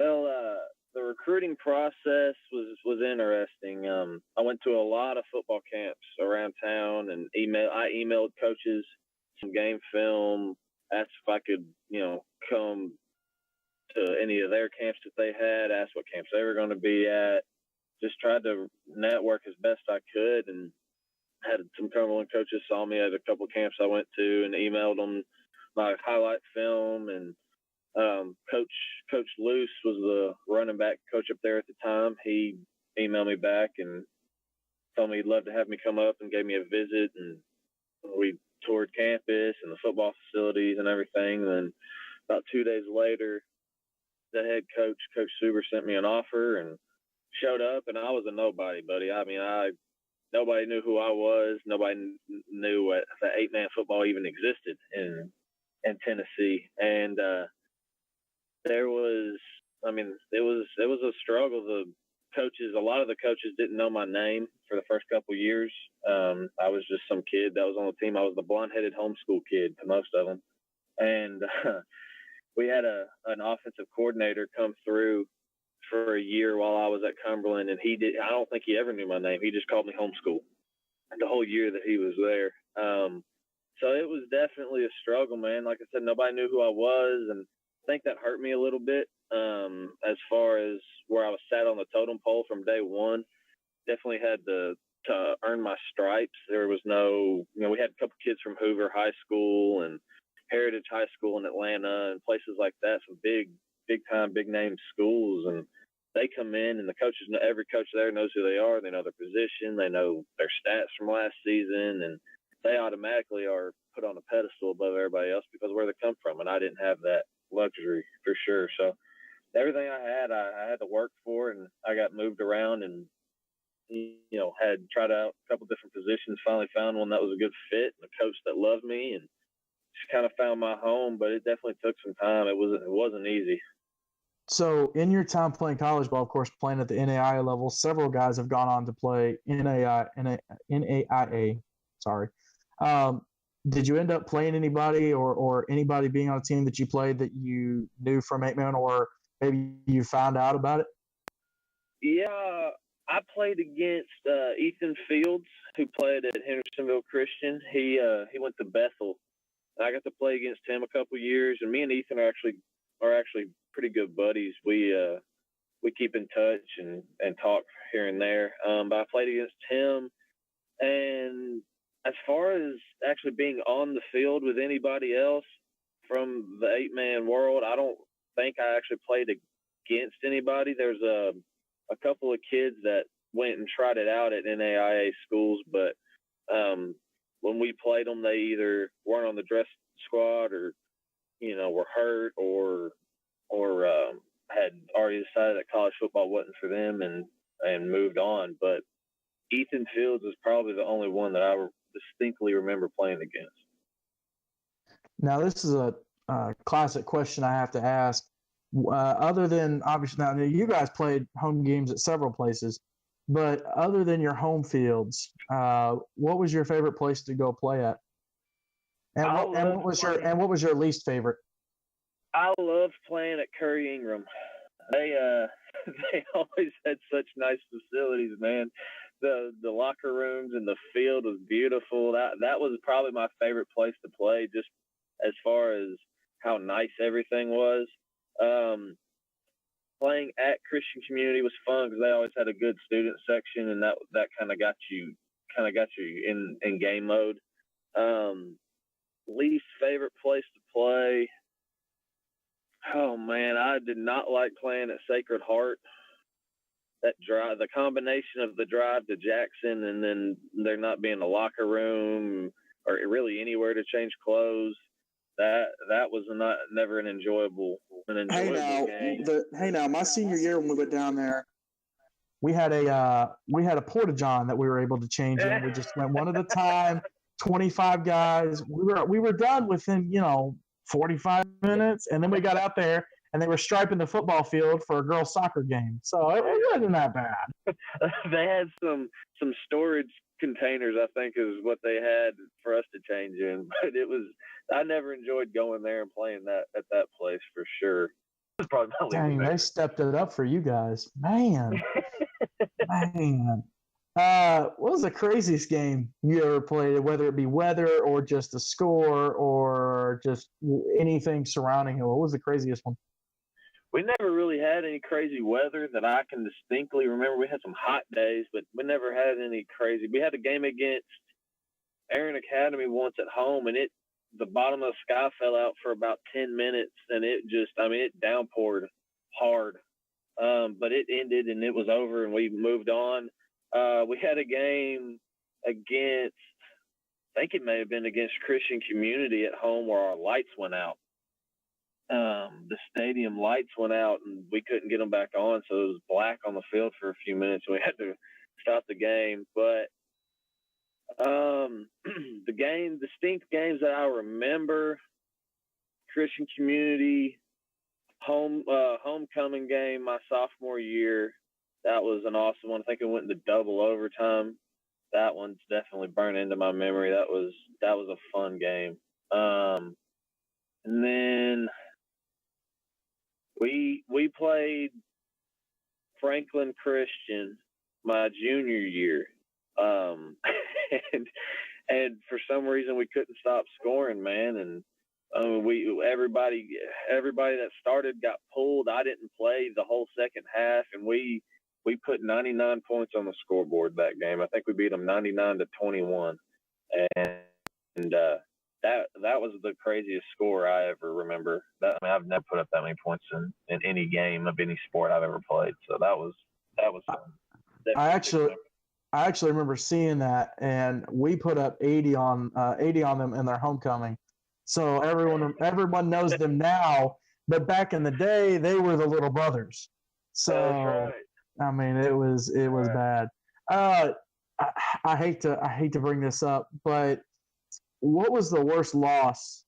Well, the recruiting process was interesting. I went to a lot of football camps around town, and I emailed coaches some game film, asked if I could, come to any of their camps that they had, asked what camps they were going to be at, just tried to network as best I could, and had some Cumberland coaches saw me at a couple of camps I went to and emailed them my highlight film. And Coach Luce was the running back coach up there at the time. He emailed me back and told me he'd love to have me come up, and gave me a visit, and we toured campus and the football facilities and everything. And then about 2 days later, the head coach, Coach Suber, sent me an offer and showed up, and I was a nobody, buddy. I mean, nobody knew who I was. Nobody knew that 8-man football even existed in Tennessee. And it was a struggle. A lot of the coaches didn't know my name for the first couple of years. I was just some kid that was on the team. I was the blonde-headed homeschool kid to most of them. And we had an offensive coordinator come through for a year while I was at Cumberland, and I don't think he ever knew my name. He just called me homeschool the whole year that he was there. So it was definitely a struggle, man. Like I said, nobody knew who I was, and I think that hurt me a little bit as far as where I was sat on the totem pole from day one. Definitely had to earn my stripes. There was no, we had a couple kids from Hoover High School and Heritage High School in Atlanta and places like that, some big time, big name schools, and they come in, and every coach there knows who they are. They know their position, they know their stats from last season, and they automatically are put on a pedestal above everybody else because of where they come from. And I didn't have that luxury, for sure. So everything I had to work for, and I got moved around and had tried out a couple different positions, finally found one that was a good fit and a coach that loved me, and just kind of found my home. But it definitely took some time. It wasn't easy. So in your time playing college ball, of course, playing at the NAIA level, several guys have gone on to play NAIA. Sorry. did you end up playing anybody or anybody being on a team that you played that you knew from 8-man, or maybe you found out about it? Yeah, I played against Ethan Fields, who played at Hendersonville Christian. He went to Bethel. I got to play against him a couple years, and me and Ethan are actually pretty good buddies. We keep in touch and talk here and there. But I played against him, and as far as actually being on the field with anybody else from the 8-man world, I don't think I actually played against anybody. There's a couple of kids that went and tried it out at NAIA schools, but when we played them, they either weren't on the dress squad or, were hurt or had already decided that college football wasn't for them and moved on. But Ethan Fields is probably the only one that I distinctly remember playing against. Now, this is a classic question I have to ask. Other than, obviously, now you guys played home games at several places, but other than your home fields, what was your favorite place to go play at? And what was your least favorite? I loved playing at Curry Ingram. They always had such nice facilities, man. The locker rooms and the field was beautiful. That was probably my favorite place to play, just as far as how nice everything was. Playing at Christian Community was fun because they always had a good student section, and that kind of got you in game mode. Least favorite place to play. Oh man, I did not like playing at Sacred Heart. That drive, the combination of the drive to Jackson and then there not being a locker room or really anywhere to change clothes, that was never an enjoyable game. Hey now, my senior year when we went down there, we had a porta john that we were able to change in. We just went one at a time, 25 guys. We were done within 45 minutes, and then we got out there and they were striping the football field for a girls' soccer game. So it wasn't that bad. They had some storage containers, I think, is what they had for us to change in. But I never enjoyed going there and playing at that place for sure. It was probably my Dang, they stepped it up for you guys, man. Man. What was the craziest game you ever played, whether it be weather or just a score or just anything surrounding it? What was the craziest one? We never really had any crazy weather that I can distinctly remember. We had some hot days, but we never had any crazy. We had a game against Aaron Academy once at home, and the bottom of the sky fell out for about 10 minutes, and it downpoured hard. But it ended, and it was over, and we moved on. We had a game against, I think it may have been against Christian Community at home where our lights went out. The stadium lights went out and we couldn't get them back on, so it was black on the field for a few minutes. We had to stop the game. But the distinct games that I remember, Christian Community homecoming game my sophomore year. That was an awesome one. I think it went into double overtime. That one's definitely burned into my memory. That was a fun game. And then we played Franklin Christian my junior year. And for some reason we couldn't stop scoring, man. And everybody that started got pulled. I didn't play the whole second half, and we put 99 points on the scoreboard that game. I think we beat them 99-21, and that was the craziest score I ever remember. I've never put up that many points in any game of any sport I've ever played. So that was fun. I actually remember seeing that, and we put up 80 on them in their homecoming. So everyone knows them now, but back in the day, they were the little brothers. So that's right. I mean, it was bad. I hate to bring this up, but what was the worst loss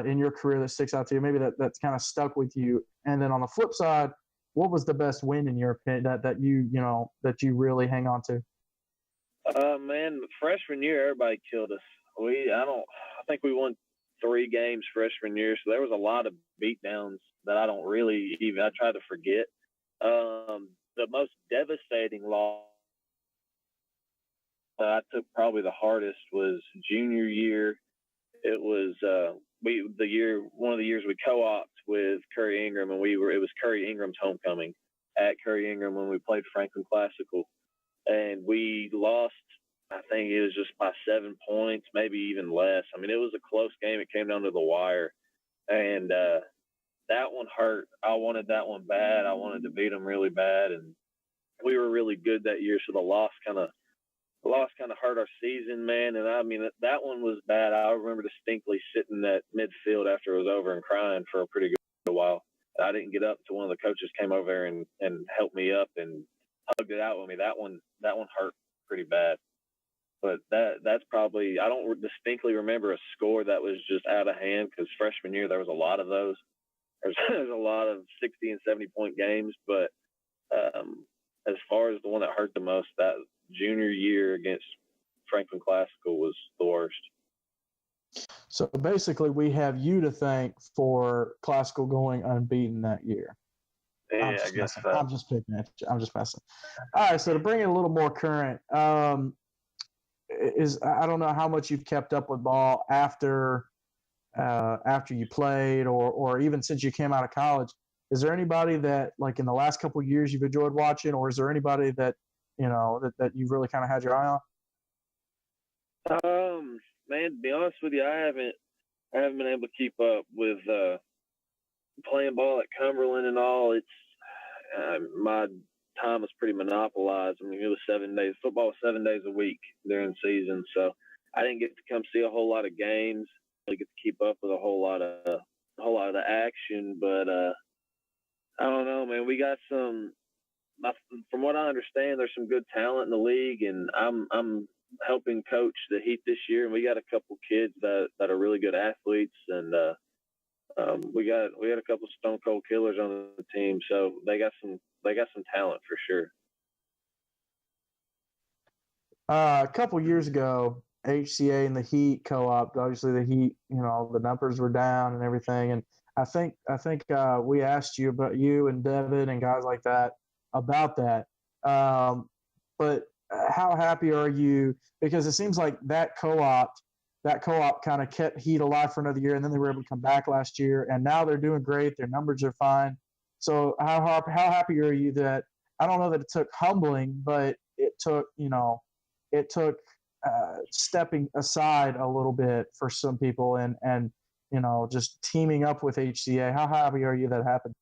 in your career that sticks out to you? Maybe that's kind of stuck with you. And then on the flip side, what was the best win in your opinion that you really hang on to? Man, freshman year, everybody killed us. I think we won 3 games freshman year, so there was a lot of beatdowns that I don't really even – I try to forget. The most devastating loss I took probably the hardest was junior year. It was one of the years we co-opted with Curry Ingram, and it was Curry Ingram's homecoming at Curry Ingram when we played Franklin Classical, and we lost. I think it was just by 7 points, maybe even less. I mean, it was a close game. It came down to the wire, and that one hurt. I wanted that one bad. I wanted to beat them really bad, and we were really good that year. So the loss kind of hurt our season, man. And I mean, that one was bad. I remember distinctly sitting at midfield after it was over and crying for a pretty good while. I didn't get up until one of the coaches came over there and helped me up and hugged it out with me. That one hurt pretty bad. But that's probably – I don't distinctly remember a score that was just out of hand because freshman year there was a lot of those. There's a lot of 60 and 70-point games. But as far as the one that hurt the most, that junior year against Franklin Classical was the worst. So basically we have you to thank for Classical going unbeaten that year. Yeah, I guess so. I'm just picking at you. I'm just messing. All right, so to bring it a little more current – I don't know how much you've kept up with ball after you played or even since you came out of college. Is there anybody that, like, in the last couple of years you've enjoyed watching, or is there anybody that, you know, that you've really kind of had your eye on? Man, to be honest with you, I haven't been able to keep up with playing ball at Cumberland and all. It's my time was pretty monopolized. I mean, it was 7 days. Football was 7 days a week during the season, so I didn't get to come see a whole lot of games. I didn't get to keep up with a whole lot of the action, but I don't know, man. We got some. From what I understand, there's some good talent in the league, and I'm helping coach the Heat this year, and we got a couple kids that are really good athletes, and we had a couple stone cold killers on the team, so they got some talent for sure. A couple years ago, HCA and the Heat co-opted. Obviously, the Heat, you know, the numbers were down and everything. And I think we asked you about you and Devin and guys like that about that. But how happy are you? Because it seems like that co-op kind of kept Heat alive for another year, and then they were able to come back last year, and now they're doing great. Their numbers are fine. So how happy are you that – I don't know that it took humbling, but it took stepping aside a little bit for some people and you know, just teaming up with HCA. How happy are you that happened?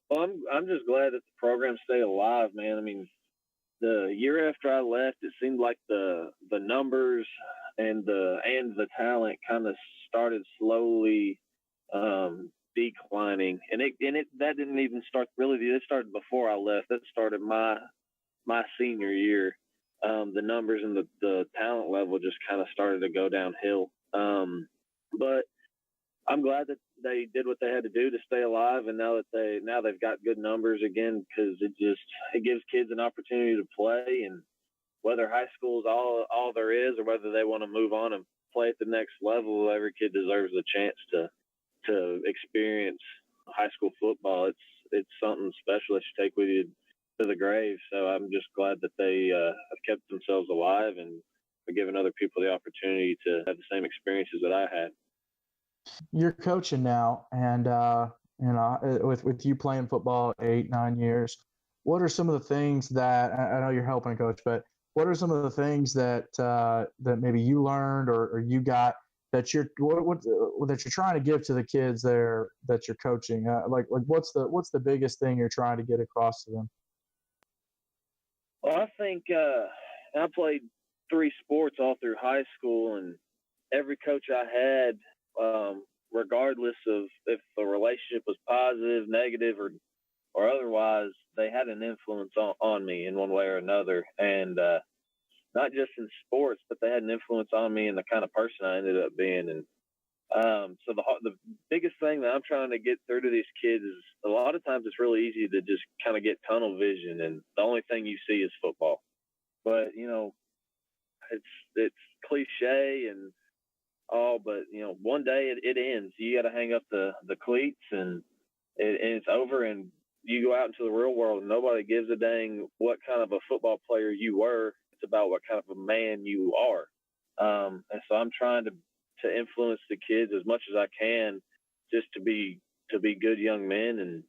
Well, I'm just glad that the program stayed alive, man. I mean, the year after I left, it seemed like the numbers and the talent kind of started slowly declining, and that didn't even start really. It started before I left. That started my senior year. The numbers and the talent level just kind of started to go downhill. But I'm glad that they did what they had to do to stay alive, and now they've got good numbers again, because it gives kids an opportunity to play, and whether high school is all there is or whether they want to move on and play at the next level, every kid deserves a chance to experience high school football. It's something special that you take with you to the grave. So I'm just glad that they have kept themselves alive and are giving other people the opportunity to have the same experiences that I had. You're coaching now, and you know, with you playing football 8-9 years, what are some of the things that I know you're helping coach, but what are some of the things that maybe you learned or you got that you're trying to give to the kids there that you're coaching? Like what's the biggest thing you're trying to get across to them? Well, I think I played 3 sports all through high school, and every coach I had, regardless of if the relationship was positive, negative, or otherwise, they had an influence on me in one way or another. And not just in sports, but they had an influence on me and the kind of person I ended up being. And so the biggest thing that I'm trying to get through to these kids is a lot of times it's really easy to just kind of get tunnel vision, and the only thing you see is football. But, you know, it's cliche, and all, but one day it ends. You got to hang up the cleats and it's over, and you go out into the real world, and nobody gives a dang what kind of a football player you were. It's about what kind of a man you are. And so I'm trying to influence the kids as much as I can, just to be good young men, and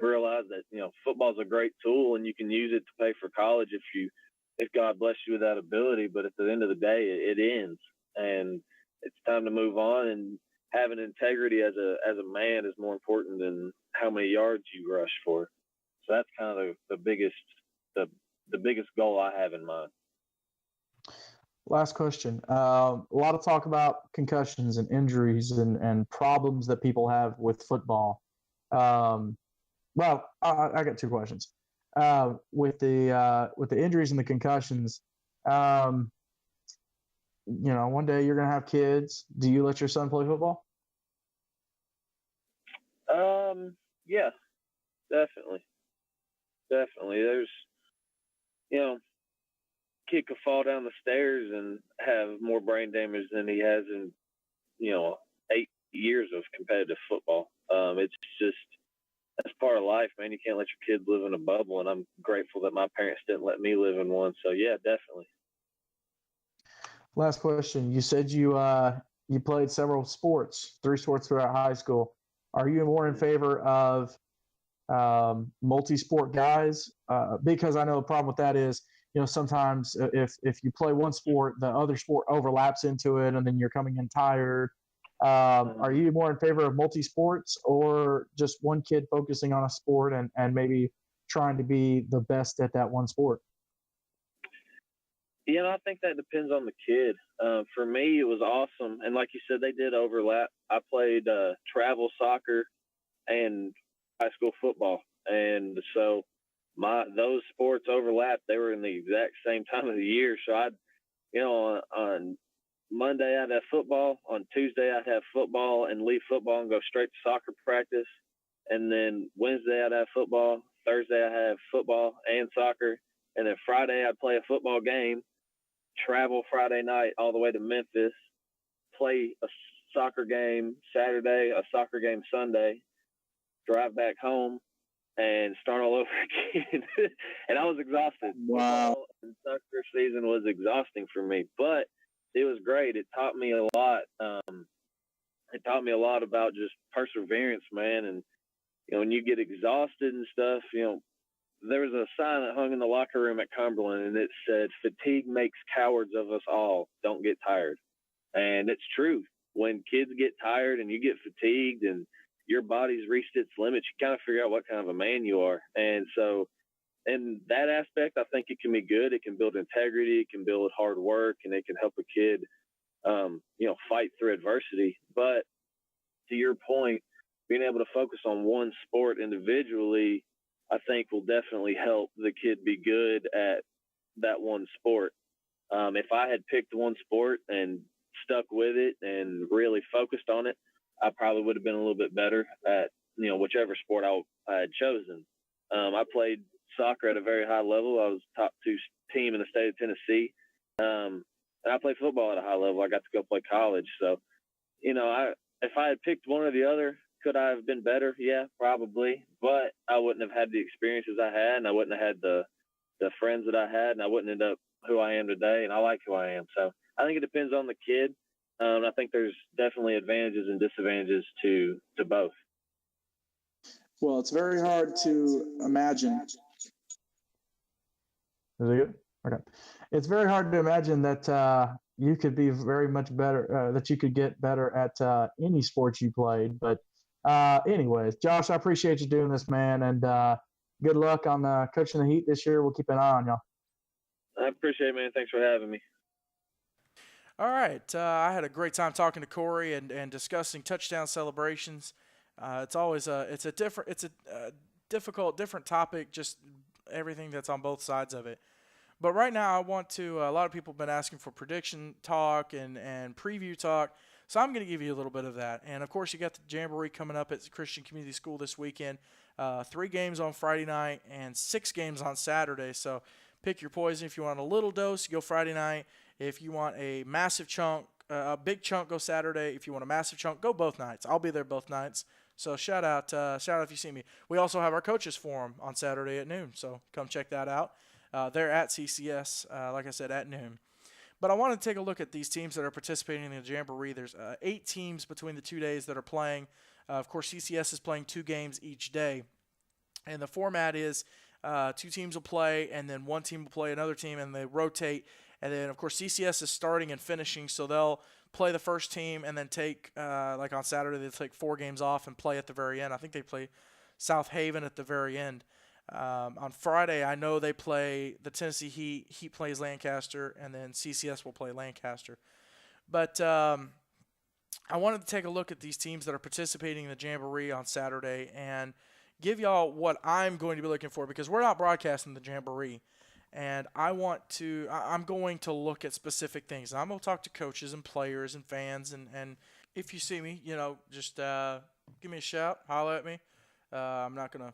realize that football's a great tool, and you can use it to pay for college if God bless you with that ability. But at the end of the day, it ends, and it's time to move on. And having integrity as a man is more important than how many yards you rush for. So that's kind of the biggest goal I have in mind. Last question. A lot of talk about concussions and injuries and problems that people have with football. Well, I got two questions. With the injuries and the concussions, one day you're gonna have kids. Do you let your son play football? Yeah, definitely. There's, kid could fall down the stairs and have more brain damage than he has in, 8 years of competitive football. It's just, that's part of life, man. You can't let your kids live in a bubble, and I'm grateful that my parents didn't let me live in one. So yeah, definitely. Last question. You said you played several sports, 3 sports throughout high school. Are you more in favor of multi-sport guys? Because I know the problem with that is, sometimes if you play one sport, the other sport overlaps into it, and then you're coming in tired. Are you more in favor of multi-sports, or just one kid focusing on a sport and maybe trying to be the best at that one sport? I think that depends on the kid. For me, it was awesome. And like you said, they did overlap. I played travel soccer and high school football. And so those sports overlapped. They were in the exact same time of the year. So on Monday I'd have football. On Tuesday I'd have football and leave football and go straight to soccer practice. And then Wednesday I'd have football. Thursday I have football and soccer. And then Friday I'd play a football game, travel Friday night all the way to Memphis, play a soccer game Saturday, a soccer game Sunday, drive back home, and start all over again. And I was exhausted. Wow. The soccer season was exhausting for me, but it was great. It taught me a lot. It taught me a lot about just perseverance, man. And, when you get exhausted and stuff, there was a sign that hung in the locker room at Cumberland, and it said, "Fatigue makes cowards of us all. Don't get tired." And it's true. When kids get tired and you get fatigued and your body's reached its limits, you kind of figure out what kind of a man you are. And so in that aspect, I think it can be good. It can build integrity. It can build hard work, and it can help a kid, fight through adversity. But to your point, being able to focus on one sport individually, I think will definitely help the kid be good at that one sport. If I had picked one sport and stuck with it and really focused on it, I probably would have been a little bit better at, whichever sport I had chosen. I played soccer at a very high level. I was top 2 team in the state of Tennessee. And I played football at a high level. I got to go play college. So, if I had picked one or the other, could I have been better? Yeah, probably. But I wouldn't have had the experiences I had, and I wouldn't have had the friends that I had, and I wouldn't end up who I am today, and I like who I am. So I think it depends on the kid. I think there's definitely advantages and disadvantages to both. Well, it's very hard to imagine. Is it good? Okay. It's very hard to imagine that you could be very much better, that you could get better at any sport you played. But anyways, Josh, I appreciate you doing this, man, and good luck on coaching the Heat this year. We'll keep an eye on y'all. I appreciate it, man. Thanks for having me. All right. I had a great time talking to Corey and discussing touchdown celebrations. It's always a difficult, different topic, just everything that's on both sides of it. But right now I want to, a lot of people have been asking for prediction talk and preview talk. So I'm going to give you a little bit of that. And, of course, you got the jamboree coming up at Christian Community School this weekend. 3 games on Friday night and 6 games on Saturday. So pick your poison. If you want a little dose, go Friday night. If you want a massive chunk, a big chunk, go Saturday. If you want a massive chunk, go both nights. I'll be there both nights. So shout out if you see me. We also have our coaches forum on Saturday at noon. So come check that out. They're at CCS, like I said, at noon. But I want to take a look at these teams that are participating in the Jamboree. There's 8 teams between the 2 days that are playing. Of course, CCS is playing 2 games each day. And the format is 2 teams will play, and then 1 team will play another team, and they rotate. And then, of course, CCS is starting and finishing, so they'll play the first team and then take, like on Saturday, they'll take 4 games off and play at the very end. I think they play South Haven at the very end. On Friday, I know they play the Tennessee Heat. Heat plays Lancaster, and then CCS will play Lancaster. But I wanted to take a look at these teams that are participating in the Jamboree on Saturday and give y'all what I'm going to be looking for, because we're not broadcasting the Jamboree. And I'm going to look at specific things. I'm going to talk to coaches and players and fans. And if you see me, just give me a shout, holler at me. I'm not going to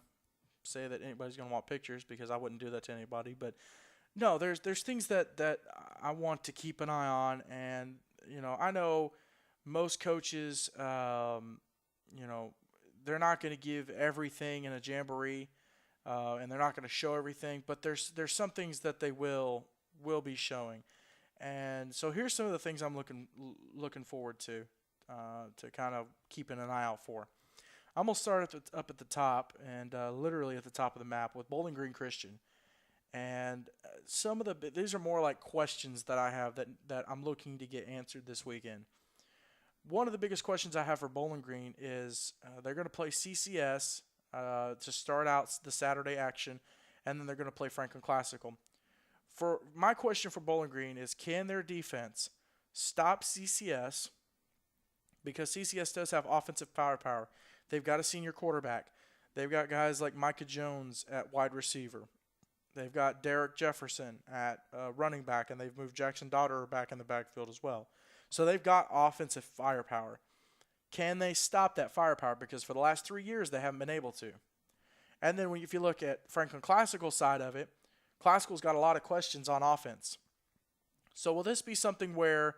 say that anybody's going to want pictures, because I wouldn't do that to anybody. But no, there's things that I want to keep an eye on. And, I know most coaches, they're not going to give everything in a Jamboree. And they're not going to show everything, but there's some things that they will be showing. And so here's some of the things I'm looking forward to kind of keeping an eye out for. I'm going to start up at the top, and literally at the top of the map with Bowling Green Christian. And these are more like questions that I have that I'm looking to get answered this weekend. One of the biggest questions I have for Bowling Green is they're going to play CCS to start out the Saturday action, and then they're going to play Franklin Classical. For my question for Bowling Green is, can their defense stop CCS? Because CCS does have offensive firepower. They've got a senior quarterback. They've got guys like Micah Jones at wide receiver. They've got Derek Jefferson at running back, and they've moved Jackson Dodder back in the backfield as well. So they've got offensive firepower. Can they stop that firepower? Because for the last 3 years, they haven't been able to. And then if you look at Franklin Classical side of it, Classical's got a lot of questions on offense. So will this be something where,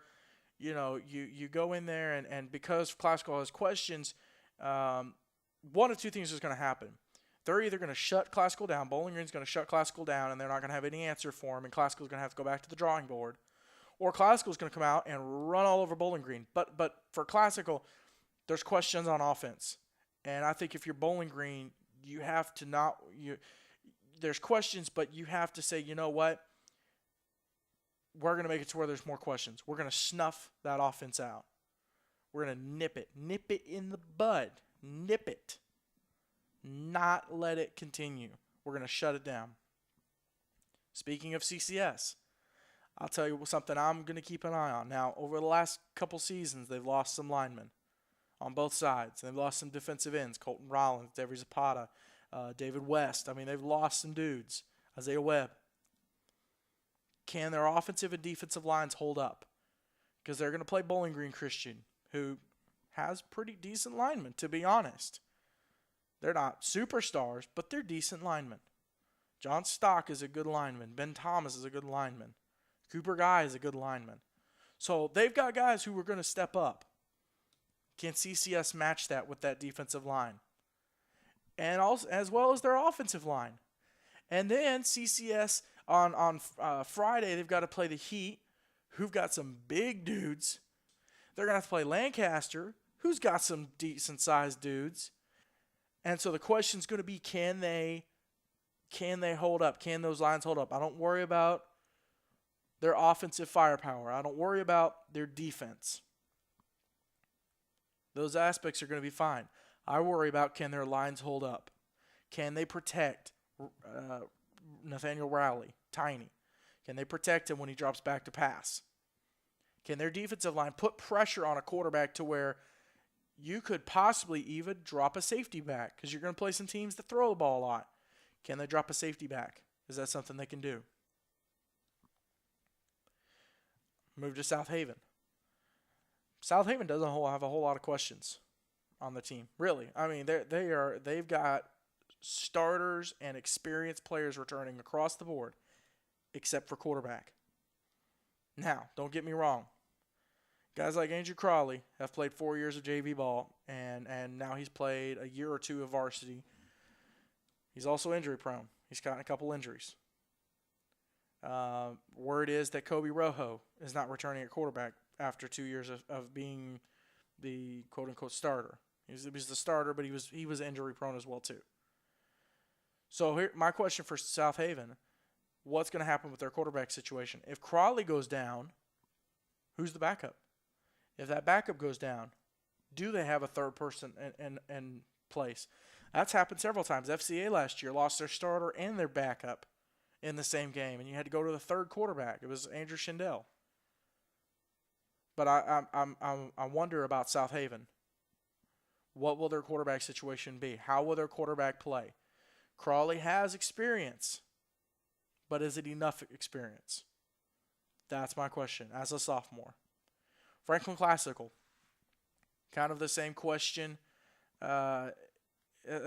you go in there and because Classical has questions, one of 2 things is going to happen. They're either going to shut Classical down, Bowling Green's going to shut Classical down, and they're not going to have any answer for them, and Classical's going to have to go back to the drawing board. Or Classical's going to come out and run all over Bowling Green. But for Classical, there's questions on offense. And I think if you're Bowling Green, you have to there's questions, but you have to say, you know what? We're going to make it to where there's more questions. We're going to snuff that offense out. We're going to nip it in the bud, nip it, not let it continue. We're going to shut it down. Speaking of CCS, I'll tell you something I'm going to keep an eye on. Now, over the last couple seasons, they've lost some linemen on both sides. They've lost some defensive ends, Colton Rollins, Devery Zapata, David West. I mean, they've lost some dudes, Isaiah Webb. Can their offensive and defensive lines hold up? Because they're going to play Bowling Green Christian, who has pretty decent linemen, to be honest. They're not superstars, but they're decent linemen. John Stock is a good lineman. Ben Thomas is a good lineman. Cooper Guy is a good lineman. So they've got guys who are going to step up. Can CCS match that with that defensive line? And also, as well as their offensive line. And then CCS on Friday, they've got to play the Heat, who've got some big dudes. They're going to have to play Lancaster, who's got some decent-sized dudes. And so the question's going to be, can they hold up? Can those lines hold up? I don't worry about their offensive firepower. I don't worry about their defense. Those aspects are going to be fine. I worry about, can their lines hold up? Can they protect Nathaniel Rowley, Tiny? Can they protect him when he drops back to pass? Can their defensive line put pressure on a quarterback to where you could possibly even drop a safety back? Because you're going to play some teams that throw the ball a lot. Can they drop a safety back? Is that something they can do? Move to South Haven. South Haven doesn't have a whole lot of questions on the team, really. I mean, they've got starters and experienced players returning across the board, except for quarterback. Now, don't get me wrong. Guys like Andrew Crawley have played 4 years of JV ball, and now he's played a year or two of varsity. He's also injury prone. He's gotten a couple injuries. Word is that Kobe Rojo is not returning at quarterback after 2 years of being the quote-unquote starter. He was the starter, but he was injury prone as well too. So here, my question for South Haven, what's going to happen with their quarterback situation? If Crawley goes down, who's the backup? If that backup goes down, do they have a third person in place? That's happened several times. FCA last year lost their starter and their backup in the same game, and you had to go to the third quarterback. It was Andrew Schindel. But I wonder about South Haven. What will their quarterback situation be? How will their quarterback play? Crawley has experience, but is it enough experience? That's my question as a sophomore. Franklin Classical, kind of the same question as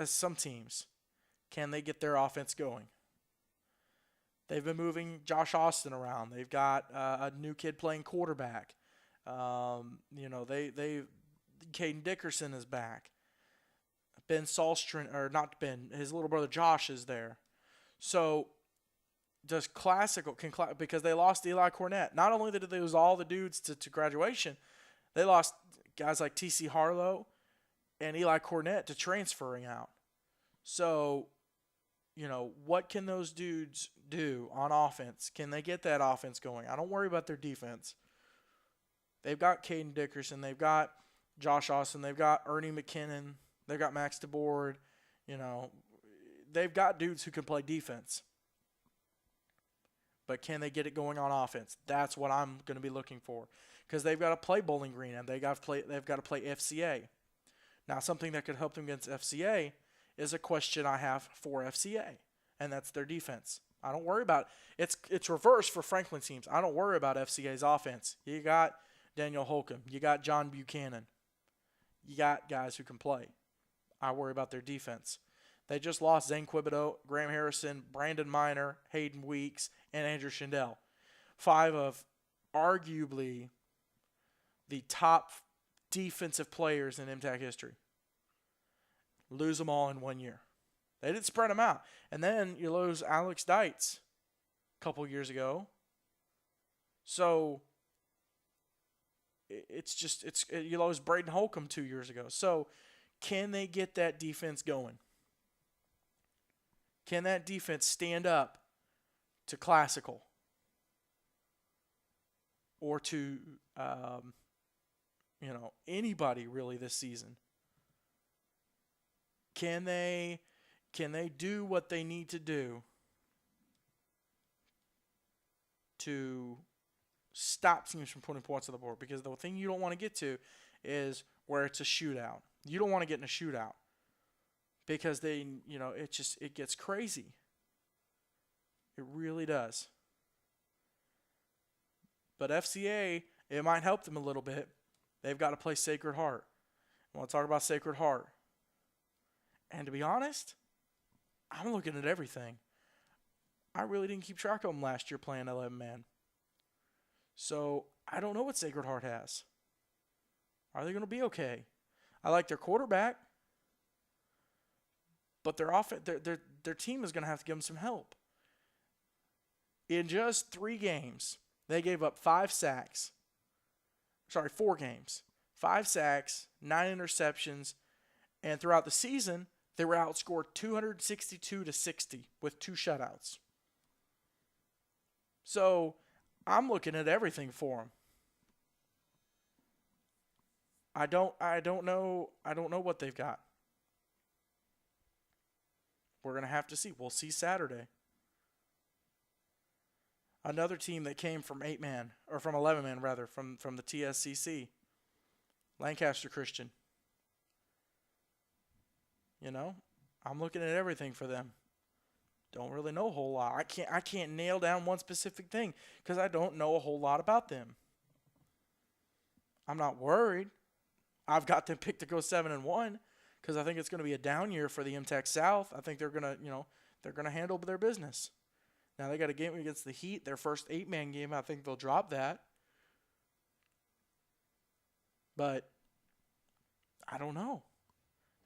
some teams. Can they get their offense going? They've been moving Josh Austin around. They've got a new kid playing quarterback. Caden Dickerson is back. Ben Salstrom, or not Ben, his little brother Josh is there. So does Classical, because they lost Eli Cornett. Not only did they lose all the dudes to graduation, they lost guys like T.C. Harlow and Eli Cornett to transferring out. So, what can those dudes do on offense? Can they get that offense going? I don't worry about their defense. They've got Caden Dickerson. They've got Josh Austin. They've got Ernie McKinnon. They've got Max DeBoard. They've got dudes who can play defense. But can they get it going on offense? That's what I'm going to be looking for, because they've got to play Bowling Green and they've got to play FCA. Now, something that could help them against FCA is a question I have for FCA, and that's their defense. I don't worry about it. It's reverse for Franklin teams. I don't worry about FCA's offense. You got Daniel Holcomb. You got John Buchanan. You got guys who can play. I worry about their defense. They just lost Zane Quibido, Graham Harrison, Brandon Miner, Hayden Weeks, and Andrew Schindel. 5 of arguably the top defensive players in MTAC history. Lose them all in 1 year. They didn't spread them out. And then you lose Alex Deitz a couple years ago. So you lose Braden Holcomb 2 years ago. So can they get that defense going? Can that defense stand up to Classical or to anybody really this season? Can they do what they need to do to stop teams from putting points on the board? Because the thing you don't want to get to is where it's a shootout. You don't want to get in a shootout, because it gets crazy. It really does. But FCA, it might help them a little bit. They've got to play Sacred Heart. I want to talk about Sacred Heart. And to be honest, I'm looking at everything. I really didn't keep track of them last year playing 11-man. So I don't know what Sacred Heart has. Are they going to be okay? I like their quarterback, but their team is going to have to give them some help. In just 3 games, they gave up 4 games. 5 sacks, 9 interceptions, and throughout the season, they were outscored 262-60 with 2 shutouts. So I'm looking at everything for them. I don't know what they've got. We're going to have to see. We'll see Saturday. Another team that came from 8-man, or from 11-man rather, from the TSCC, Lancaster Christian. I'm looking at everything for them. Don't really know a whole lot. I can't nail down one specific thing because I don't know a whole lot about them. I'm not worried. I've got them picked to go 7-1 because I think it's going to be a down year for the MTech South. I think they're going to handle their business. Now they got a game against the Heat, their first 8-man game. I think they'll drop that. But I don't know.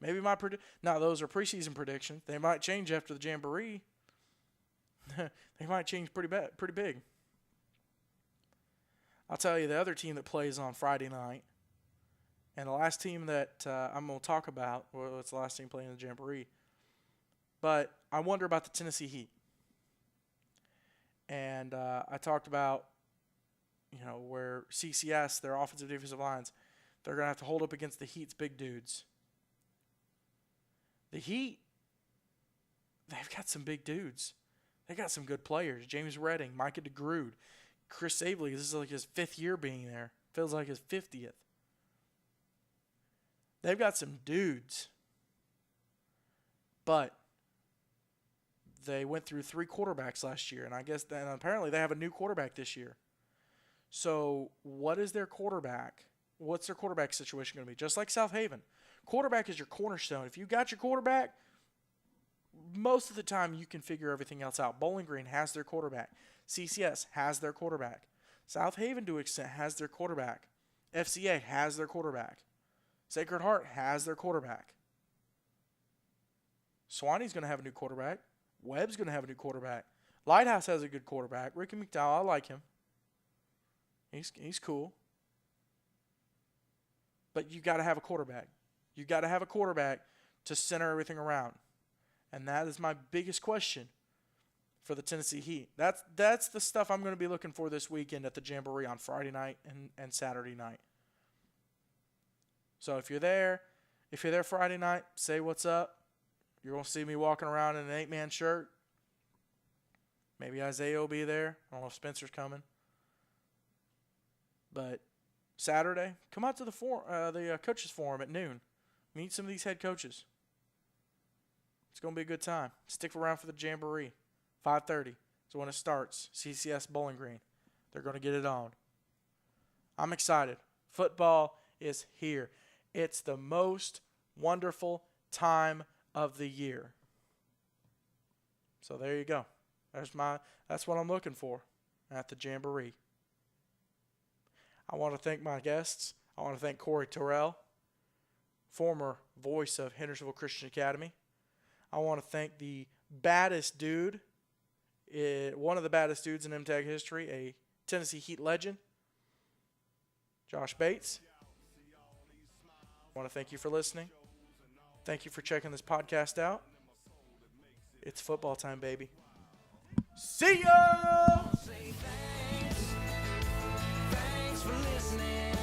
Maybe now those are preseason predictions. They might change after the jamboree. They might change pretty big. I'll tell you the other team that plays on Friday night, and the last team that I'm going to talk about, well, it's the last team playing in the jamboree, but I wonder about the Tennessee Heat. And I talked about, where CCS, their offensive defensive lines, they're going to have to hold up against the Heat's big dudes. The Heat, they've got some big dudes. They got some good players. James Redding, Micah DeGrood, Chris Savely. This is like his 5th year being there. Feels like his 50th. They've got some dudes. But they went through 3 quarterbacks last year, and apparently they have a new quarterback this year. So what is their quarterback? What's their quarterback situation going to be? Just like South Haven. Quarterback is your cornerstone. If you got your quarterback, most of the time you can figure everything else out. Bowling Green has their quarterback. CCS has their quarterback. South Haven, to an extent, has their quarterback. FCA has their quarterback. Sacred Heart has their quarterback. Swanee's going to have a new quarterback. Webb's going to have a new quarterback. Lighthouse has a good quarterback. Ricky McDowell, I like him. He's cool. But you got to have a quarterback. You got to have a quarterback to center everything around. And that is my biggest question for the Tennessee Heat. That's the stuff I'm going to be looking for this weekend at the Jamboree on Friday night and Saturday night. So if you're there Friday night, say what's up. You're going to see me walking around in an 8-man shirt. Maybe Isaiah will be there. I don't know if Spencer's coming. But Saturday, come out to the coaches forum at noon. Meet some of these head coaches. It's going to be a good time. Stick around for the Jamboree. 5:30 is when it starts. CCS Bowling Green. They're going to get it on. I'm excited. Football is here. It's the most wonderful time of the year. So there you go. That's what I'm looking for at the Jamboree. I want to thank my guests. I want to thank Corey Terrell, former voice of Hendersonville Christian Academy. I want to thank the baddest dude, one of the baddest dudes in MTAG history, a Tennessee Heat legend, Josh Bates. I want to thank you for listening. Thank you for checking this podcast out. It's football time, baby. See ya! Thanks for listening.